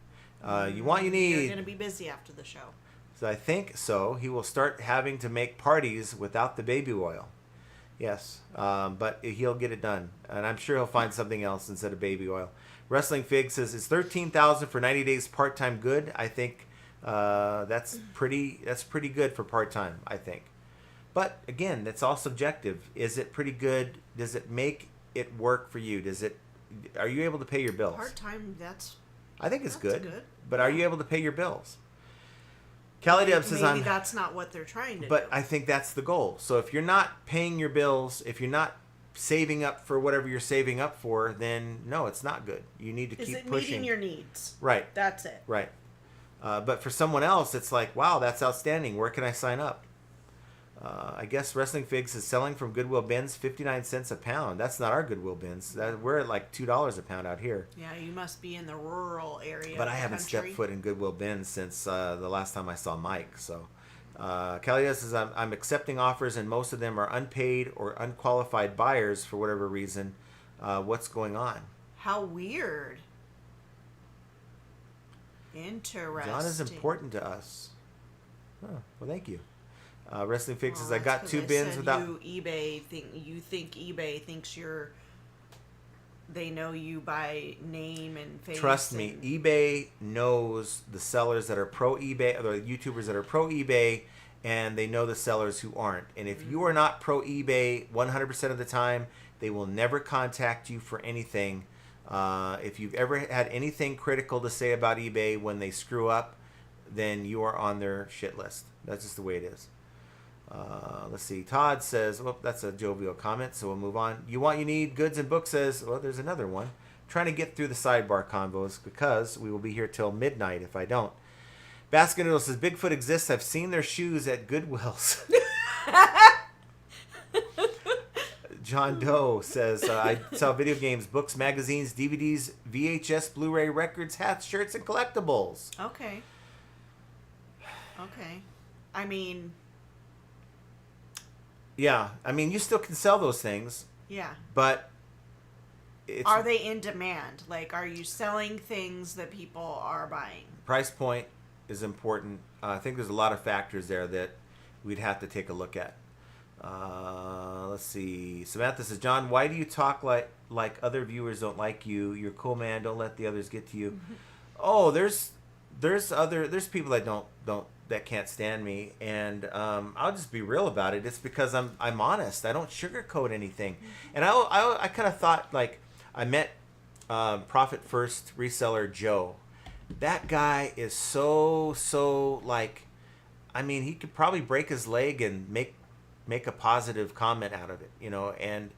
You need... You're going to be busy after the show. So I think so. He will start having to make parties without the baby oil. Yes, but he'll get it done, and I'm sure he'll find something else instead of baby oil. Wrestling Fig says, "Is $13,000 for 90 days part-time good?" I think that's pretty good for part-time. I think, but again, that's all subjective. Is it pretty good? Does it make it work for you? Are you able to pay your bills? Part-time, I think it's good. good. But are you able to pay your bills? Callie Deb says, maybe that's not what they're trying to do. But I think that's the goal. So if you're not paying your bills, if you're not saving up for whatever you're saving up for, then no, it's not good. You need to keep pushing. Is it meeting your needs? Right. That's it. Right. But for someone else, it's like, wow, that's outstanding. Where can I sign up? I guess Wrestling Figs is selling from Goodwill bins, 59 cents a pound. That's not our Goodwill bins. We're at like $2 a pound out here. Yeah, you must be in the rural area. But I haven't stepped foot in Goodwill bins since the last time I saw Mike. So, Kalia says, I'm accepting offers, and most of them are unpaid or unqualified buyers for whatever reason. What's going on? How weird. Interesting. John is important to us. Oh, well, thank you. Wrestling Fix says, I that's got 'cause two bins without... You think eBay thinks they know you by name and face. Trust me, eBay knows the sellers that are pro eBay, or the YouTubers that are pro eBay, and they know the sellers who aren't. And if you are not pro eBay 100% of the time, they will never contact you for anything. If you've ever had anything critical to say about eBay when they screw up, then you are on their shit list. That's just the way it is. Let's see. Todd says, well, that's a jovial comment, so we'll move on. You need goods and books says, well, there's another one. Trying to get through the sidebar convos because we will be here till midnight if I don't. Baskin Noodle says, Bigfoot exists. I've seen their shoes at Goodwill's. John Doe says, I sell video games, books, magazines, DVDs, VHS, Blu-ray records, hats, shirts, and collectibles. Okay. I mean... Yeah, I mean, you still can sell those things. Yeah. But are they in demand? Like, are you selling things that people are buying? Price point is important. I think there's a lot of factors there that we'd have to take a look at. Let's see. Samantha says, John, why do you talk like other viewers don't like you? You're cool, man. Don't let the others get to you. Oh, there's people that can't stand me, and I'll just be real about it. It's because I'm honest. I don't sugarcoat anything. And I kind of thought, like, I met Profit First reseller Joe. That guy is so like, I mean, he could probably break his leg and make a positive comment out of it, you know. And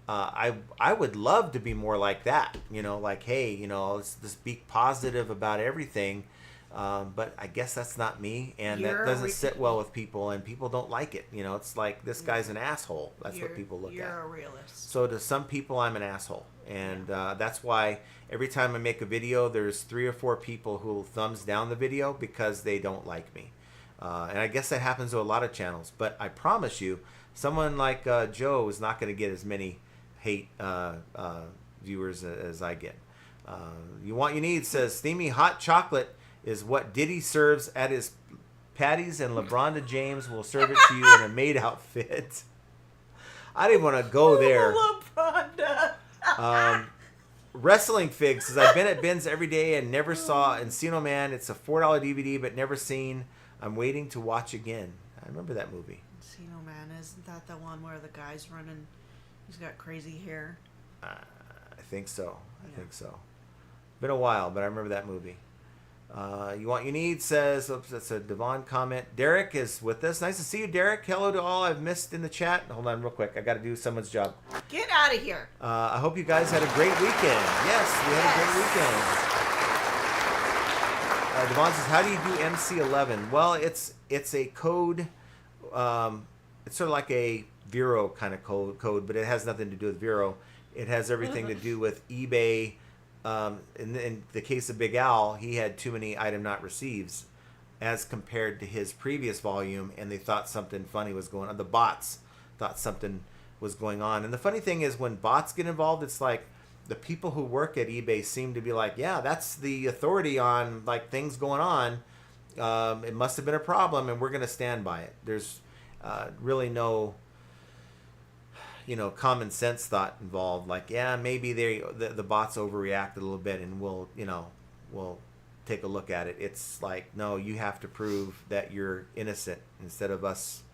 I would love to be more like that, you know, like, hey, you know, let's be positive about everything. But I guess that's not me, and that doesn't sit well with people, and people don't like it. You know, it's like, this guy's an asshole. That's what people look at. You're a realist. So to some people, I'm an asshole, and that's why every time I make a video, there's 3 or 4 people who will thumbs down the video because they don't like me. And I guess that happens to a lot of channels. But I promise you, someone like Joe is not going to get as many hate viewers as I get. You Want You Need says, steamy hot chocolate is what Diddy serves at his patties, and LeBron James will serve it to you in a maid outfit. I didn't want to go there. Wrestling Fig says, I've been at Ben's every day and never saw Encino Man. It's a $4 DVD, but never seen. I'm waiting to watch again. I remember that movie. Encino Man, isn't that the one where the guy's running? He's got crazy hair. I think so. I think so. Been a while, but I remember that movie. You Want You Need says, oops, that's a Devon comment. Derek is with us. Nice to see you, Derek. Hello to all I've missed in the chat. Hold on real quick. I got to do someone's job. Get out of here. I hope you guys had a great weekend. Yes, we had a great weekend. Devon says, how do you do MC11? Well, it's a code. It's sort of like a Vero kind of code, but it has nothing to do with Vero. It has everything to do with eBay. In the case of Big Al, he had too many item not receives as compared to his previous volume, and they thought something funny was going on. The bots thought something was going on. And the funny thing is, when bots get involved, it's like the people who work at eBay seem to be like, yeah, that's the authority on like things going on. It must have been a problem, and we're going to stand by it. There's really no, you know, common sense thought involved. Like, yeah, maybe the bots overreact a little bit, and we'll take a look at it. It's like, no, you have to prove that you're innocent instead of us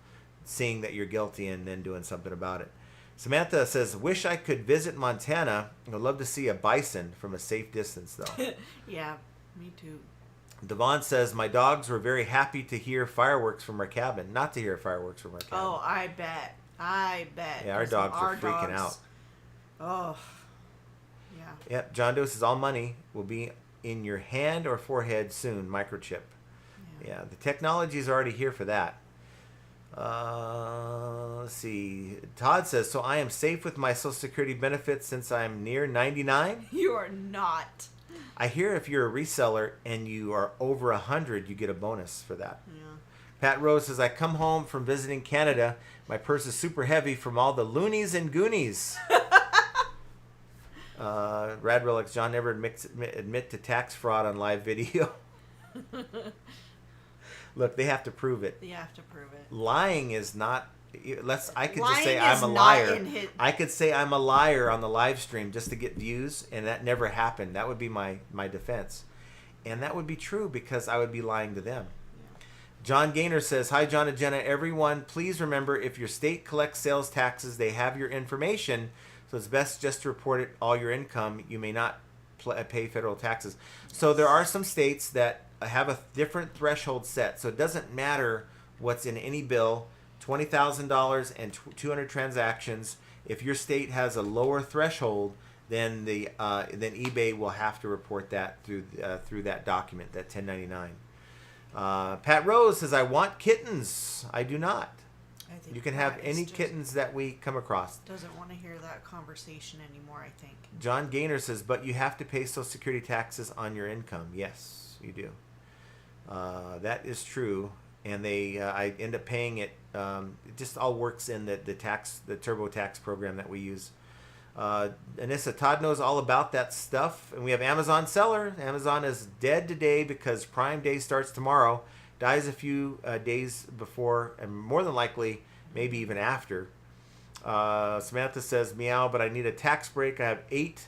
seeing that you're guilty and then doing something about it. Samantha says, wish I could visit Montana. I'd love to see a bison from a safe distance, though. Yeah, me too. Devon says, my dogs were very happy to hear fireworks from our cabin. Not to hear fireworks from our cabin. Oh, I bet. Yeah, our dogs are freaking out. Oh, yeah. Yep, John Doe says, all money will be in your hand or forehead soon, microchip. Yeah, the technology is already here for that. Let's see. Todd says, so I am safe with my Social Security benefits since I'm near 99? You are not. I hear if you're a reseller and you are over 100, you get a bonus for that. Yeah. Pat Rose says, I come home from visiting Canada. My purse is super heavy from all the loonies and goonies. Rad Relics, John never admit to tax fraud on live video. Look, they have to prove it. You have to prove it. Lying is not. I could just say Lying I'm a is liar. not in I could say I'm a liar on the live stream just to get views, and that never happened. That would be my defense, and that would be true because I would be lying to them. John Gaynor says, hi, John and Jenna. Everyone, please remember, if your state collects sales taxes, they have your information, so it's best just to report it all your income. You may not pay federal taxes. So there are some states that have a different threshold set, so it doesn't matter what's in any bill, $20,000 and 200 transactions. If your state has a lower threshold, then then eBay will have to report that through that document, that 1099. Pat Rose says, I want kittens. I do not. You can have any kittens that we come across. Doesn't want to hear that conversation anymore, I think. John Gaynor says, but you have to pay Social Security taxes on your income. Yes, you do. That is true. And I end up paying it. It just all works in the TurboTax program that we use. Anissa, Todd knows all about that stuff. And we have Amazon seller. Amazon is dead today because Prime Day starts tomorrow. Dies a few days before, and more than likely, maybe even after. Samantha says, meow, but I need a tax break. I have 8,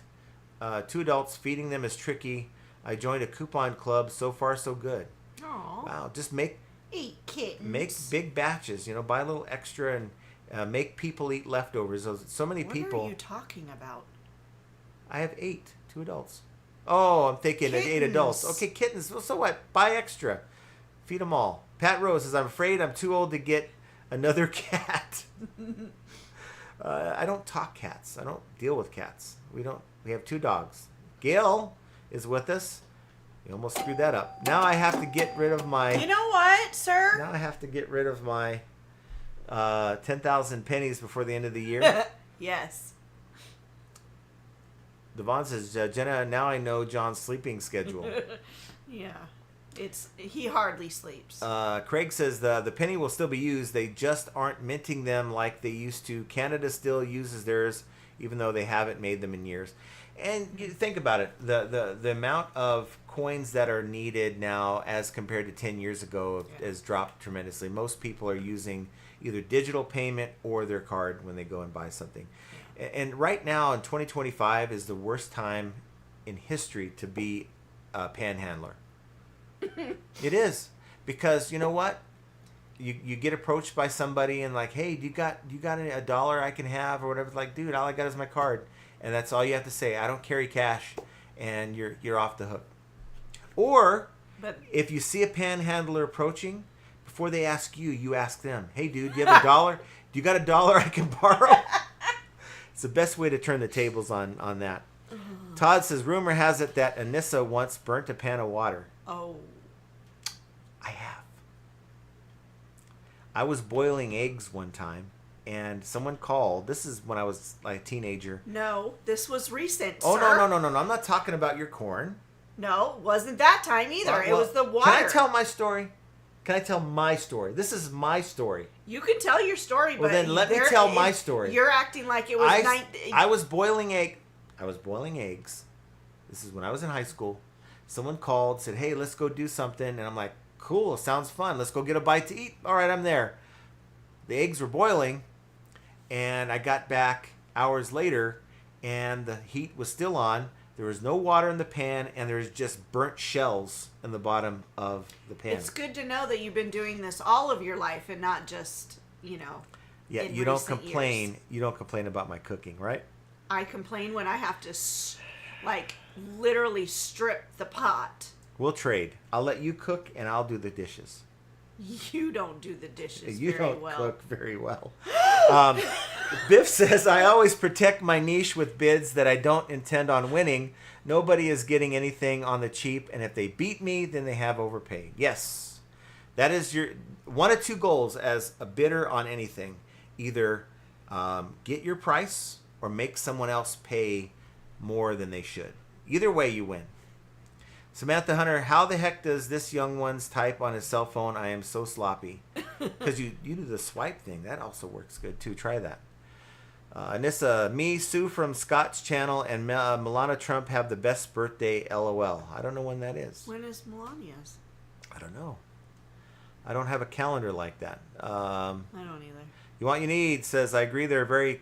2 adults. Feeding them is tricky. I joined a coupon club. So far, so good. Aww. Wow, just make 8 kittens. Make big batches. Buy a little extra and make people eat leftovers. So many people. What are you talking about? I have 8, 2 adults. Oh, I'm thinking Kittens. 8 adults. Okay, kittens. Well, so what? Buy extra. Feed them all. Pat Rose says, I'm afraid I'm too old to get another cat. I don't talk cats. I don't deal with cats. We have 2 dogs. Gail is with us. You almost screwed that up. Now I have to get rid of my... You know what, sir? Now I have to get rid of my 10,000 pennies before the end of the year. Yes. Devon says, Jenna, now I know John's sleeping schedule. Yeah. He hardly sleeps. Craig says the penny will still be used. They just aren't minting them like they used to. Canada still uses theirs, even though they haven't made them in years. And you think about it, the amount of coins that are needed now as compared to 10 years ago has dropped tremendously. Most people are using either digital payment or their card when they go and buy something. And right now in 2025 is the worst time in history to be a panhandler. It is, because you know what? You get approached by somebody and like, hey, do you got a dollar I can have or whatever? It's like, dude, all I got is my card, and that's all you have to say. I don't carry cash, and you're off the hook. Or if you see a panhandler approaching, before they ask you, you ask them, hey, dude, do you have a dollar? Do you got a dollar I can borrow? It's the best way to turn the tables on that. Todd says, rumor has it that Anissa once burnt a pan of water. Oh. I have. I was boiling eggs one time, and someone called. This is when I was like a teenager. No, this was recent, Oh, sir. no. I'm not talking about your corn. No, wasn't that time either. Well, it was the water. Can I tell my story? Can I tell my story? This is my story. You can tell your story, Well, but then let me tell my story. You're acting like it was I was boiling eggs. This is when I was in high school. Someone called, said, hey, let's go do something. And I'm like, cool, sounds fun. Let's go get a bite to eat. All right, I'm there. The eggs were boiling, and I got back hours later, and the heat was still on. There was no water in the pan, and there's just burnt shells in the bottom of the pan. It's good to know that you've been doing this all of your life and not just, Yeah, in you don't recent complain. years. You don't complain about my cooking, right? I complain when I have to, literally strip the pot. We'll trade. I'll let you cook, and I'll do the dishes. You don't do the dishes You very don't well. cook very well. Biff says, I always protect my niche with bids that I don't intend on winning. Nobody is getting anything on the cheap, and if they beat me, then they have overpaid. Yes. That is your one of 2 goals as a bidder on anything. Either get your price or make someone else pay more than they should. Either way, you win. Samantha Hunter, how the heck does this young one's type on his cell phone? I am so sloppy. Because you do the swipe thing. That also works good, too. Try that. Anissa, me, Sue from Scott's channel, and Melania Trump have the best birthday, LOL. I don't know when that is. When is Melania's? I don't know. I don't have a calendar like that. I don't either. You Want You Need says, I agree they're very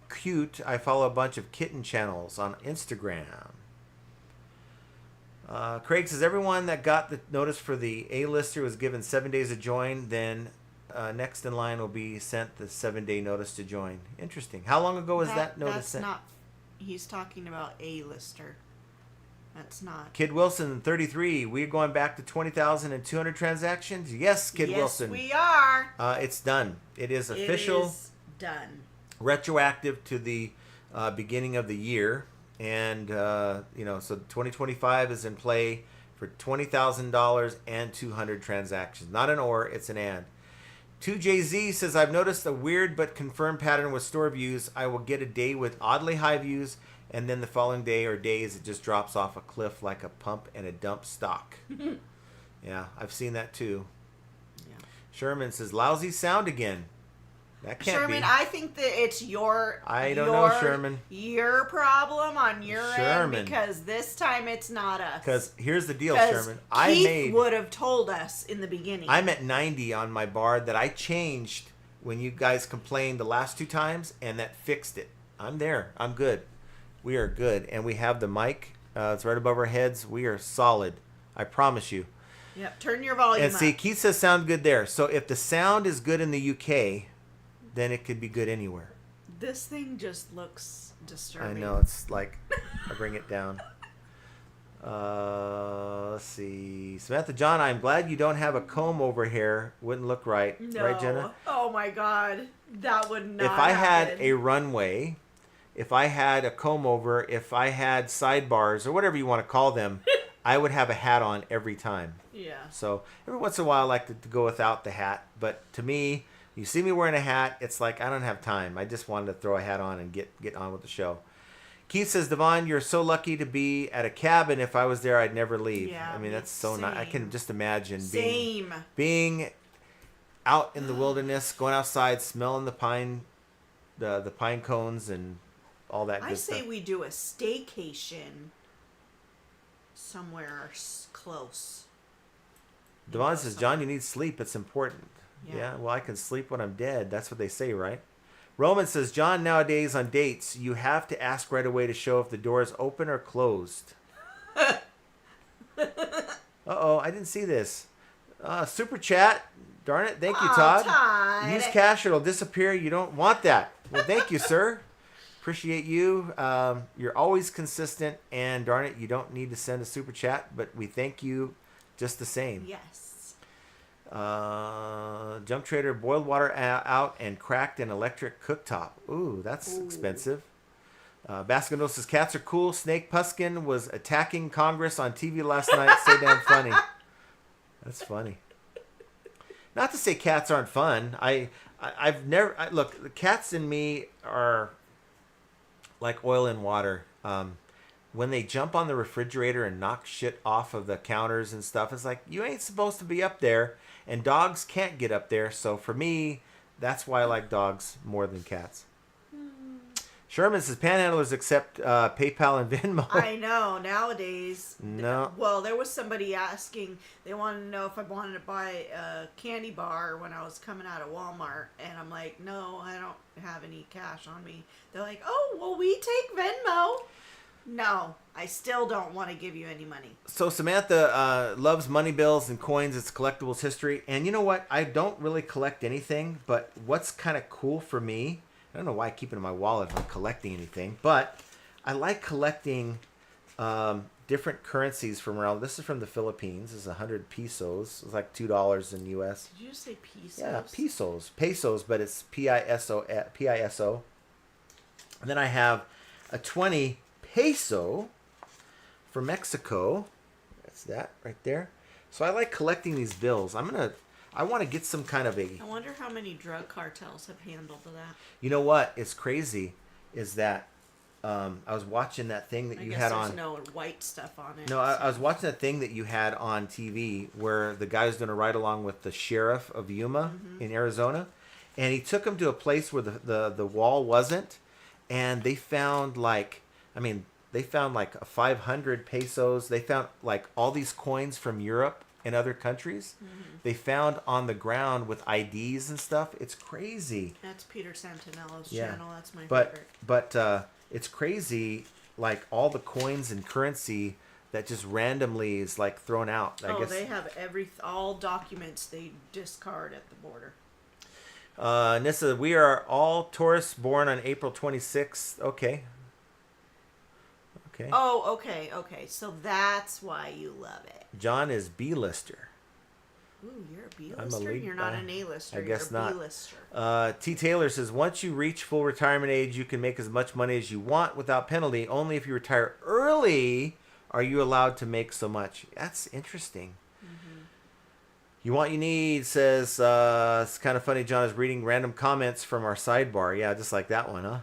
cute. I follow a bunch of kitten channels on Instagram. Craig says, everyone that got the notice for the A-lister was given 7 days to join. Then next in line will be sent the 7-day notice to join. Interesting. How long ago was that notice that's sent? Not. He's talking about A-lister. That's not. Kid Wilson, 33. We're going back to 20,200 transactions? Yes, Kid Wilson. Yes, we are. It's done. It is official. It is done. Retroactive to the beginning of the year. And, so 2025 is in play for $20,000 and 200 transactions. Not an or, it's an and. 2JZ says, I've noticed a weird but confirmed pattern with store views. I will get a day with oddly high views, and then the following day or days it just drops off a cliff like a pump and a dump stock. Yeah, I've seen that too. Yeah. Sherman says, lousy sound again. That can't Sherman, be. I think that it's I don't know, Sherman. Your problem on your Sherman. end, because this time it's not us. Because here's the deal, 'Cause Sherman. Keith would have told us in the beginning. I'm at 90 on my bar that I changed when you guys complained the last 2 times, and that fixed it. I'm there. I'm good. We are good. And we have the mic. It's right above our heads. We are solid. I promise you. Yep, turn your volume And up. see, Keith says sound good there. So if the sound is good in the UK, then it could be good anywhere. This thing just looks disturbing. I know. It's like, I bring it down. Let's see. Samantha John, I'm glad you don't have a comb over here. Wouldn't look right. No. Right, Jenna? Oh my God. That would not If I had happen. a runway, if I had a comb over, if I had sidebars, or whatever you want to call them, I would have a hat on every time. Yeah. So every once in a while I like to go without the hat. But to me, you see me wearing a hat, it's like I don't have time. I just wanted to throw a hat on and get on with the show. Keith says, Devon, you're so lucky to be at a cabin. If I was there, I'd never leave. Yeah, I mean, that's so nice. I can just imagine being out in the wilderness, going outside, smelling the pine cones and all that good stuff. I say we do a staycation somewhere close. Devon says, John, you need sleep. It's important. Yeah. Yeah, well, I can sleep when I'm dead. That's what they say, right? Roman says, John, nowadays on dates, you have to ask right away to show if the door is open or closed. Uh-oh, I didn't see this. Super chat. Darn it. Thank you, Todd. Use cash, it'll disappear. You don't want that. Well, thank you, sir. Appreciate you. You're always consistent, and darn it, you don't need to send a super chat, but we thank you just the same. Yes. Junk Trader, boiled water out and cracked an electric cooktop. Ooh, that's expensive. Baskin says, cats are cool. Snake Puskin was attacking Congress on TV last night. So damn funny. That's funny. Not to say cats aren't fun. I've never... look, the cats and me are like oil and water. When they jump on the refrigerator and knock shit off of the counters and stuff, it's like, you ain't supposed to be up there. And dogs can't get up there. So for me, that's why I like dogs more than cats. Sherman says, panhandlers accept PayPal and Venmo. I know. Nowadays. No. Well, there was somebody asking, they wanted to know if I wanted to buy a candy bar when I was coming out of Walmart. And I'm like, no, I don't have any cash on me. They're like, oh, well, we take Venmo. No, I still don't want to give you any money. So Samantha loves money bills and coins. It's collectibles history. And you know what? I don't really collect anything, but what's kind of cool for me, I don't know why I keep it in my wallet if I'm collecting anything, but I like collecting different currencies from around. This is from the Philippines. This is 100 pesos. It's like $2 in US. Did you just say pesos? Yeah, pesos. Pesos, but it's P-I-S-O. And then I have a 20 peso from Mexico. That's that right there. So I like collecting these bills. I want to get some kind of a... I wonder how many drug cartels have handled that. You know what? It's crazy is that I was watching that thing that you had on... I guess there's no white stuff on it. No, I was watching that thing that you had on TV where the guy was doing a ride along with the sheriff of Yuma in Arizona. And he took him to a place where the wall wasn't. And they found like 500 pesos. They found like all these coins from Europe and other countries. They found on the ground with IDs and stuff. It's crazy. That's Peter Santinello's channel. That's my favorite. But It's crazy, like all the coins and currency that just randomly is like thrown out. I guess they have all documents they discard at the border. Nissa, we are all Taurus born on April 26th. Okay. Oh, okay. So that's why you love it. John is B-lister. Ooh, you're a B-lister? I'm a lead You're not an A-lister. I guess you're a not. B-lister. T. Taylor says, once you reach full retirement age, you can make as much money as you want without penalty. Only if you retire early are you allowed to make so much. That's interesting. You want, you need, says, it's kind of funny, John is reading random comments from our sidebar. Yeah, just like that one, huh?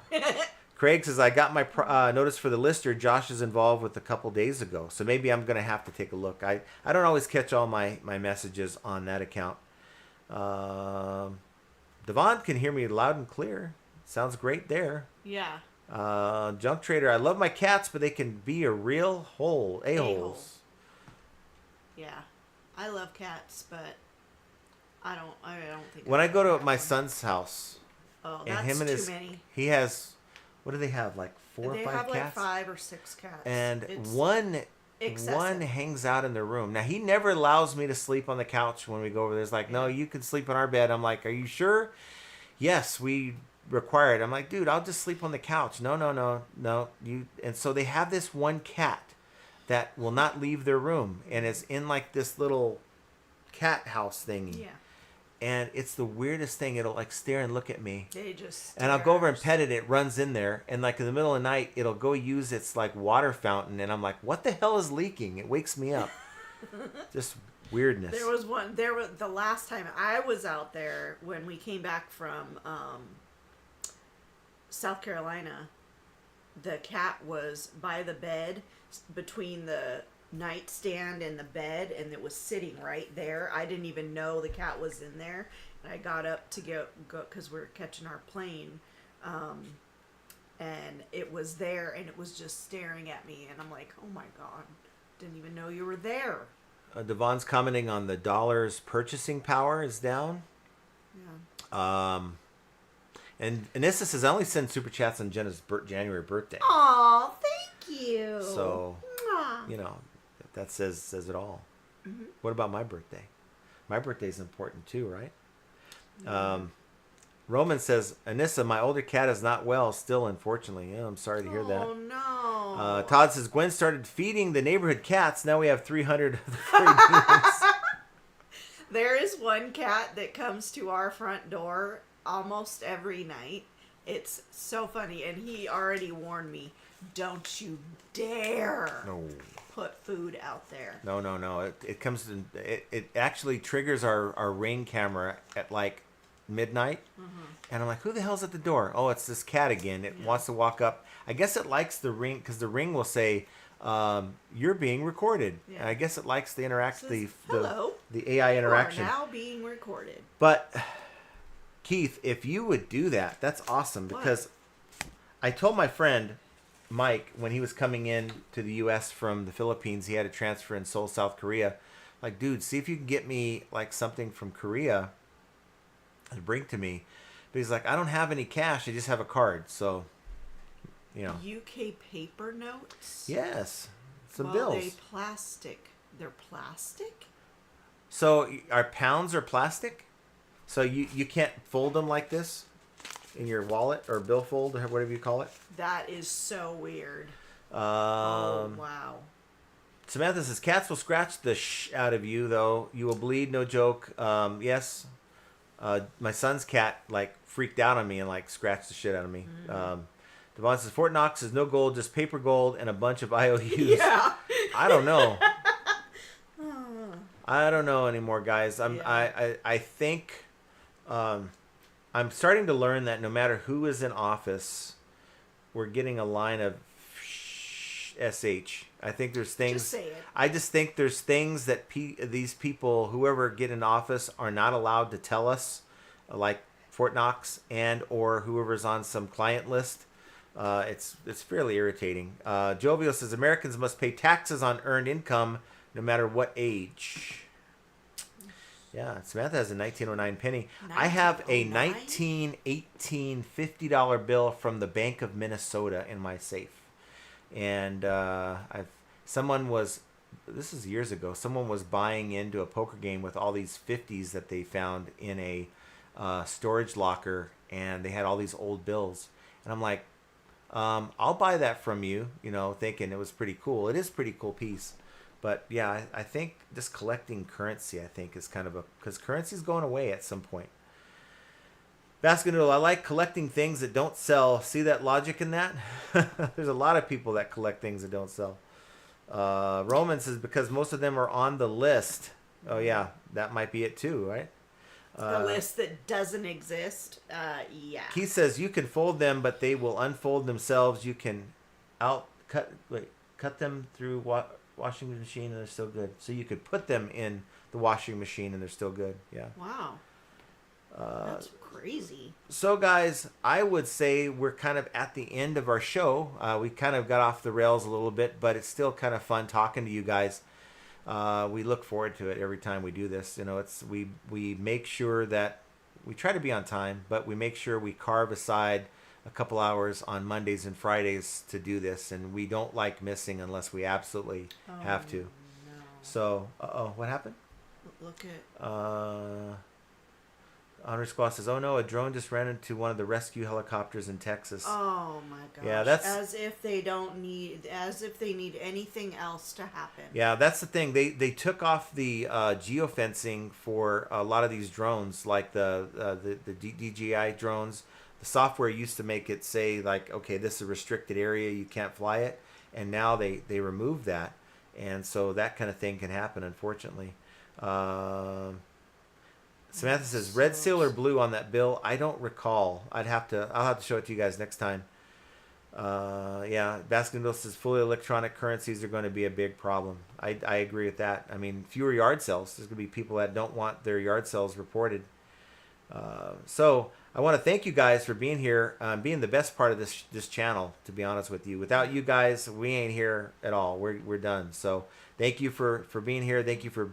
Craig says, I got my notice for the lister Josh is involved with a couple days ago. So maybe I'm going to have to take a look. I don't always catch all my messages on that account. Devon can hear me loud and clear. Sounds great there. Yeah. Junk Trader, I love my cats, but they can be a real a-holes. Yeah. I love cats, but I don't think When I'd I go ever to have my one. son's house, Oh, and that's him and his, too many. he has, what do they have, like 4 They or 5 have cats? like 5 or 6 cats. And It's one excessive. hangs out in the room. Now, he never allows me to sleep on the couch when we go over there. He's like, no, you can sleep in our bed. I'm like, are you sure? Yes, we require it. I'm like, dude, I'll just sleep on the couch. No. And so they have this one cat that will not leave their room and is in like this little cat house thingy. Yeah. And it's the weirdest thing. It'll like stare and look at me. They just And I'll go over and stares. pet it. It runs in there. And like in the middle of the night, it'll go use its like water fountain. And I'm like, what the hell is leaking? It wakes me up. Just weirdness. There was the last time I was out there when we came back from South Carolina. The cat was by the bed between the nightstand and the bed, and it was sitting right there. I didn't even know the cat was in there, and I got up to go because we were catching our plane, and it was there, and it was just staring at me, and I'm like, oh my god, didn't even know you were there. Devon's commenting on the dollar's purchasing power is down. Yeah. And Anissa says, I only send super chats on Jenna's January birthday. Aw, thank you. So, Mwah. you know, that says it all. Mm-hmm. What about my birthday? My birthday's important too, right? Mm-hmm. Roman says, Anissa, my older cat is not well still, unfortunately. Yeah, I'm sorry to hear that. Oh no. Todd says, Gwen started feeding the neighborhood cats. Now we have 300 of the furry demons. There is one cat that comes to our front door almost every night. It's so funny, and he already warned me, don't you dare put food out there. No. It comes in, it actually triggers our Ring camera at like midnight. And I'm like, who the hell's at the door? Oh, it's this cat again. It wants to walk up. I guess it likes the Ring because the Ring will say, you're being recorded. Yeah. And I guess it likes the Hello, the AI interaction. you are now being recorded. But Keith, if you would do that, that's awesome, because I told my friend Mike when he was coming in to the U.S. from the Philippines, he had a transfer in Seoul, South Korea. Like, dude, see if you can get me like something from Korea and bring to me. But he's like, I don't have any cash. I just have a card. So, you know. UK paper notes? Yes. Some well, bills. They're plastic? So our pounds are plastic? So you can't fold them like this in your wallet or billfold or whatever you call it? That is so weird. Oh, wow. Samantha says, cats will scratch the out of you, though. You will bleed, no joke. Yes. My son's cat, like, freaked out on me and, like, scratched the shit out of me. Devon says, Fort Knox is no gold, just paper gold and a bunch of IOUs. Yeah. I don't know. I don't know anymore, guys. I think I'm starting to learn that no matter who is in office, we're getting a line of SH. I think there's things. Just say it. I just think there's things that these people, whoever get in office, are not allowed to tell us, like Fort Knox and or whoever's on some client list. It's fairly irritating. Jovial says Americans must pay taxes on earned income no matter what age. Yeah, Samantha has a 1909 penny. I have a 1918 $50 bill from the Bank of Minnesota in my safe. And this is years ago, someone was buying into a poker game with all these 50s that they found in a storage locker, and they had all these old bills. And I'm like, I'll buy that from you, thinking it was pretty cool. It is a pretty cool piece. But yeah, I think just collecting currency, I think, is kind of because currency is going away at some point. Basket Noodle, I like collecting things that don't sell. See that logic in that? There's a lot of people that collect things that don't sell. Roman says because most of them are on the list. Oh yeah, that might be it too, right? The list that doesn't exist. Yeah. Keith says you can fold them, but they will unfold themselves. You can cut them through washing machine and they're still good. So you could put them in the washing machine and they're still good. Yeah. Wow. That's cool. crazy. So guys, I would say we're kind of at the end of our show. We kind of got off the rails a little bit, but it's still kind of fun talking to you guys. We look forward to it every time we do this. You know, we make sure that we try to be on time, but we make sure we carve aside a couple hours on Mondays and Fridays to do this, and we don't like missing unless we absolutely have to. No. So, what happened? Look at... Honor Squaw says, "Oh no, a drone just ran into one of the rescue helicopters in Texas." Oh my gosh. Yeah, that's as if they need anything else to happen. Yeah, that's the thing. They took off the geofencing for a lot of these drones, like the DJI drones. The software used to make it say like, okay, this is a restricted area, you can't fly it, and now they removed that, and so that kind of thing can happen, unfortunately. Samantha says, red seal or blue on that bill? I don't recall. I'll have to show it to you guys next time. Yeah, Baskinville says fully electronic currencies are going to be a big problem. I agree with that. I mean, fewer yard sales. There's going to be people that don't want their yard sales reported. So I want to thank you guys for being here, being the best part of this channel, to be honest with you. Without you guys, we ain't here at all. We're done. So thank you for being here. Thank you for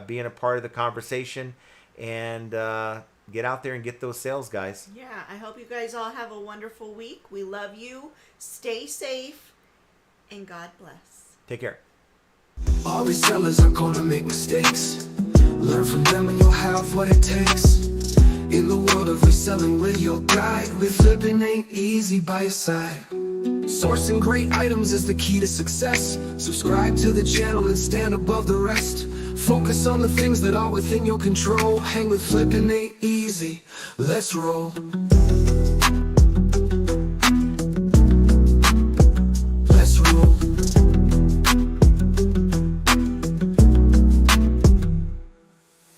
being a part of the conversation. And get out there and get those sales, guys. Yeah, I hope you guys all have a wonderful week. We love you. Stay safe. And God bless. Take care. All resellers are gonna make mistakes. Learn from them and you'll have what it takes. In the world of reselling, we're your guide. With flipping ain't easy by your side. Sourcing great items is the key to success. Subscribe to the channel and stand above the rest. Focus on the things that are within your control. Hang with flipping ain't easy. Let's roll. Let's roll.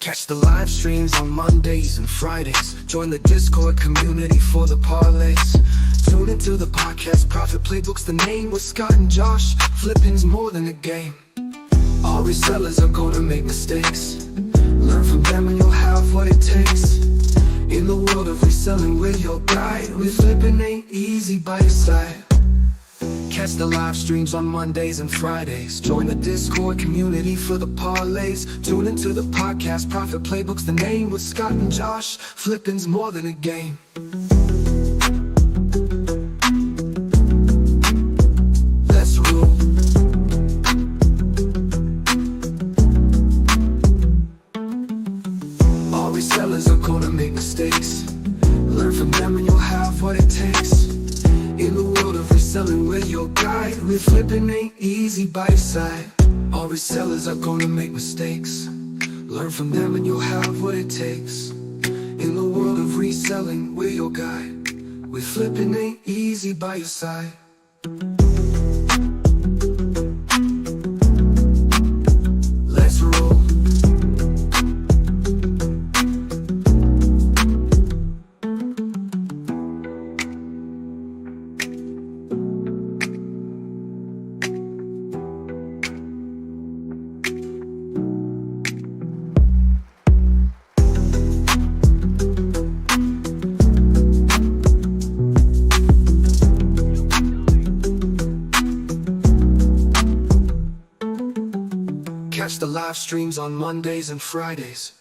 Catch the live streams on Mondays and Fridays. Join the Discord community for the parlays. Tune into the podcast Profit Playbook's the name with Scott and Josh. Flipping's more than a game. All resellers are gonna make mistakes. Learn from them and you'll have what it takes. In the world of reselling, we're your guide. With flipping ain't easy by your side. Catch the live streams on Mondays and Fridays. Join the Discord community for the parlays. Tune into the podcast Profit Playbook's the name with Scott and Josh. Flipping's more than a game. Let's roll. All resellers are gonna make mistakes. Learn from them and you'll have what it takes. In the world of reselling, we're your guide. With flipping ain't easy by your side. All resellers are gonna make mistakes. Learn from them and you'll have what it takes. In the world of reselling, we're your guide. With flipping ain't easy by your side. Let's roll. Catch the live streams on Mondays and Fridays.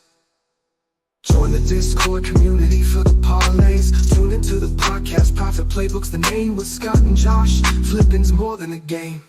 Join the Discord community for the parlays. Tune into the podcast Profit Playbook's the name with Scott and Josh. Flipping's more than a game.